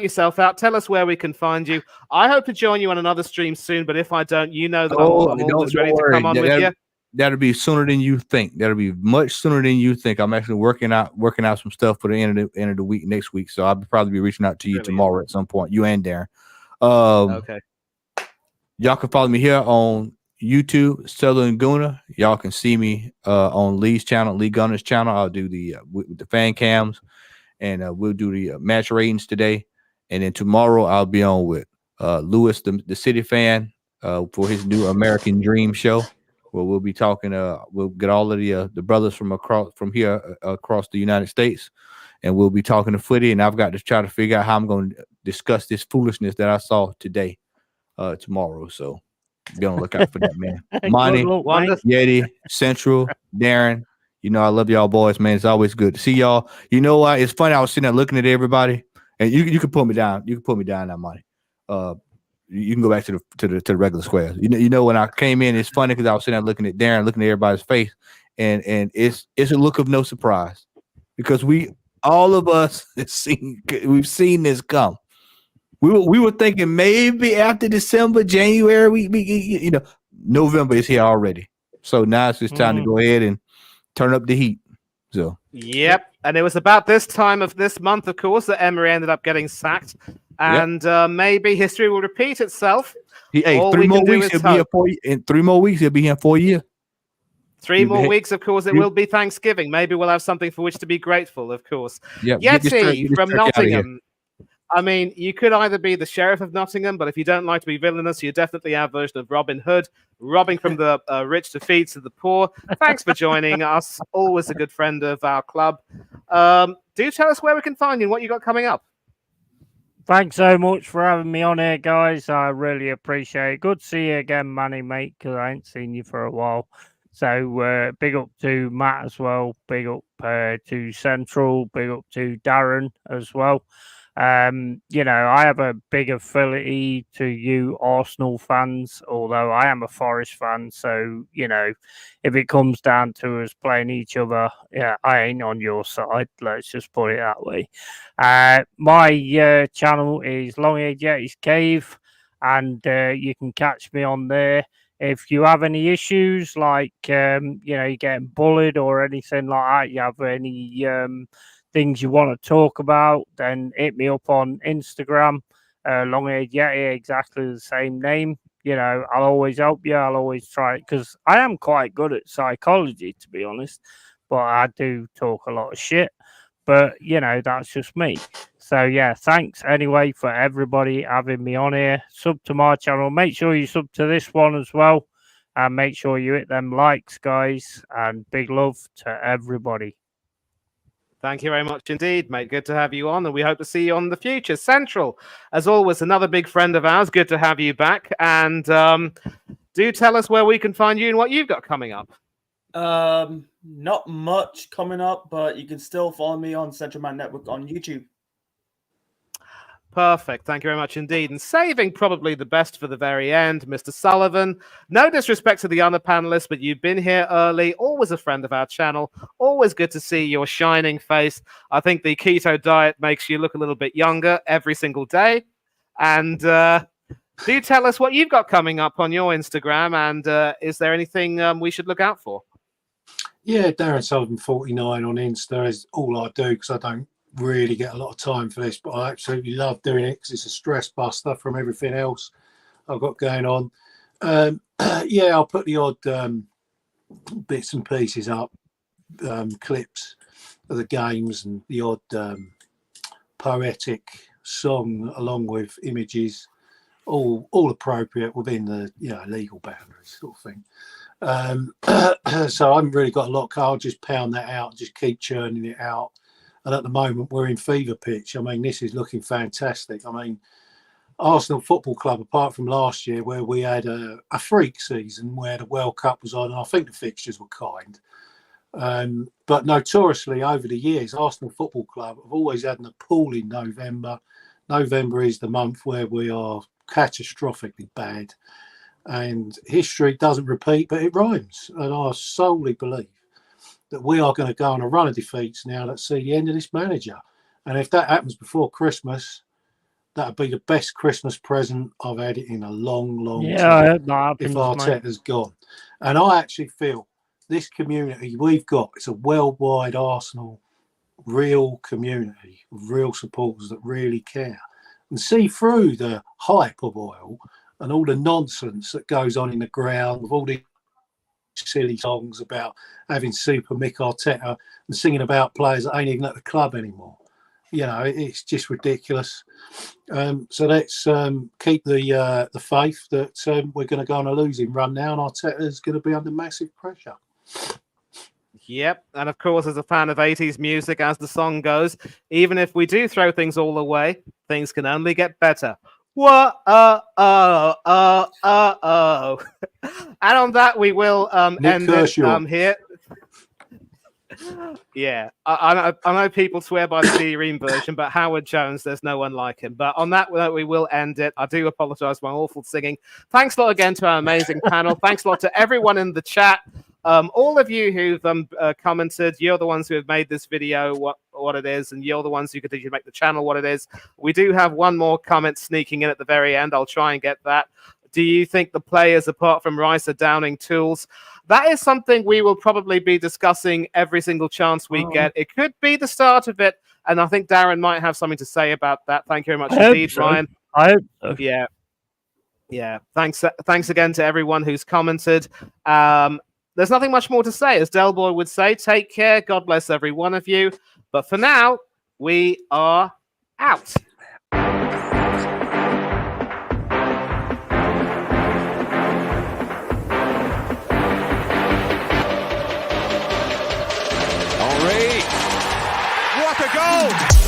yourself out. Tell us where we can find you. I hope to join you on another stream soon, but if I don't, you know that I'm always ready to come on with you. That'll be sooner than you think. That'll be much sooner than you think. I'm actually working out some stuff for the end of the week next week. So I'll probably be reaching out to you tomorrow at some point. You and Darren. Okay. Y'all can follow me here on YouTube, Southern Gooner. Y'all can see me on Lee's channel, Lee Gunner's channel. I'll do the with the fan cams, and we'll do the match ratings today. And then tomorrow I'll be on with Lewis, the City fan, for his new American Dream show, where we'll be talking. We'll get all of the brothers from here across the United States, and we'll be talking to footy. And I've got to try to figure out how I'm going to discuss this foolishness that I saw today, tomorrow. So be on the lookout for that, man. Monty, Yeti, Central, Darren. You know I love y'all boys, man. It's always good to see y'all. You know what? It's funny. I was sitting there looking at everybody, and you can put me down. You can put me down now, Monty. You can go back to the regular squares. You know when I came in, it's funny because I was sitting there looking at Darren, looking at everybody's face, and it's a look of no surprise because all of us we've seen this come. We were thinking maybe after December, January, we November is here already. So now it's just time to go ahead and turn up the heat. So yep, and it was about this time of this month, of course, that Emery ended up getting sacked, and maybe history will repeat itself. Hey, 3 more weeks he'll be here for you. In 3 more weeks he'll be here for you. 3 more weeks, of course, it will be Thanksgiving. Maybe we'll have something for which to be grateful, of course. Yeti from Nottingham. I mean, you could either be the sheriff of Nottingham, but if you don't like to be villainous, you're definitely our version of Robin Hood, robbing from the rich to feed to the poor. Thanks for joining us. Always a good friend of our club. Do tell us where we can find you and what you got coming up. Thanks so much for having me on here, guys. I really appreciate it. Good to see you again, Manny, mate, because I ain't seen you for a while. So big up to Matt as well. Big up to Central. Big up to Darren as well. I have a big affinity to you Arsenal fans, although I am a Forest fan. So, if it comes down to us playing each other, I ain't on your side. Let's just put it that way. My channel is Long-Haired Yeti's Cave, and you can catch me on there. If you have any issues like, you're getting bullied or anything like that, you have any things you want to talk about, then hit me up on Instagram, Long-Haired Yeti, exactly the same name. I'll always help you. I'll always try it because I am quite good at psychology, to be honest, but I do talk a lot of shit. But, that's just me. So, thanks anyway for everybody having me on here. Sub to my channel. Make sure you sub to this one as well. And make sure you hit them likes, guys. And big love to everybody. Thank you very much indeed, mate. Good to have you on, and we hope to see you on the future. Central, as always, another big friend of ours. Good to have you back. And do tell us where we can find you and what you've got coming up. Not much coming up, but you can still follow me on Central Man Network on YouTube. Perfect. Thank you very much indeed. And saving probably the best for the very end, Mr. Sullivan. No disrespect to the other panelists, but you've been here early. Always a friend of our channel. Always good to see your shining face. I think the keto diet makes you look a little bit younger every single day. And do tell us what you've got coming up on your Instagram. And is there anything we should look out for? Yeah, Darren Sullivan 49 on Insta is all I do because I don't really get a lot of time for this, but I absolutely love doing it because it's a stress buster from everything else I've got going on. I'll put the odd bits and pieces up, clips of the games and the odd poetic song along with images, all appropriate within the legal boundaries sort of thing. So I haven't really got a lot. I'll just pound that out and just keep churning it out. And at the moment, we're in fever pitch. I mean, this is looking fantastic. I mean, Arsenal Football Club, apart from last year where we had a freak season where the World Cup was on, and I think the fixtures were kind. But notoriously, over the years, Arsenal Football Club have always had an appalling November. November is the month where we are catastrophically bad. And history doesn't repeat, but it rhymes. And I solely believe that we are going to go on a run of defeats now that see the end of this manager. And if that happens before Christmas, that would be the best Christmas present I've had in a long, long I time. hope that happens, If mate. Arteta's gone. And I actually feel this community we've got, it's a worldwide Arsenal real community, real supporters that really care and see through the hype of oil and all the nonsense that goes on in the ground with all these silly songs about having Super Mick Arteta and singing about players that ain't even at the club anymore. You know, it's just ridiculous. So let's keep the faith that we're going to go on a losing run now, and Arteta is going to be under massive pressure. Yep, and of course, as a fan of 80s music, as the song goes, even if we do throw things all away, things can only get better. Whoa, and on that, we will end it here. Yeah, I know people swear by the Deering version, but Howard Jones, there's no one like him. But on that note, we will end it. I do apologise for my awful singing. Thanks a lot again to our amazing panel. Thanks a lot to everyone in the chat. All of you who've commented, you're the ones who have made this video what it is, and you're the ones who continue to make the channel what it is. We do have one more comment sneaking in at the very end. I'll try and get that. Do you think the players, apart from Rice, are downing tools? That is something we will probably be discussing every single chance we get. It could be the start of it, and I think Darren might have something to say about that. Thank you very much indeed, Ryan. I hope so. Yeah. Thanks again to everyone who's commented. There's nothing much more to say. As Del Boy would say, take care. God bless every one of you. But for now, we are out. What a goal!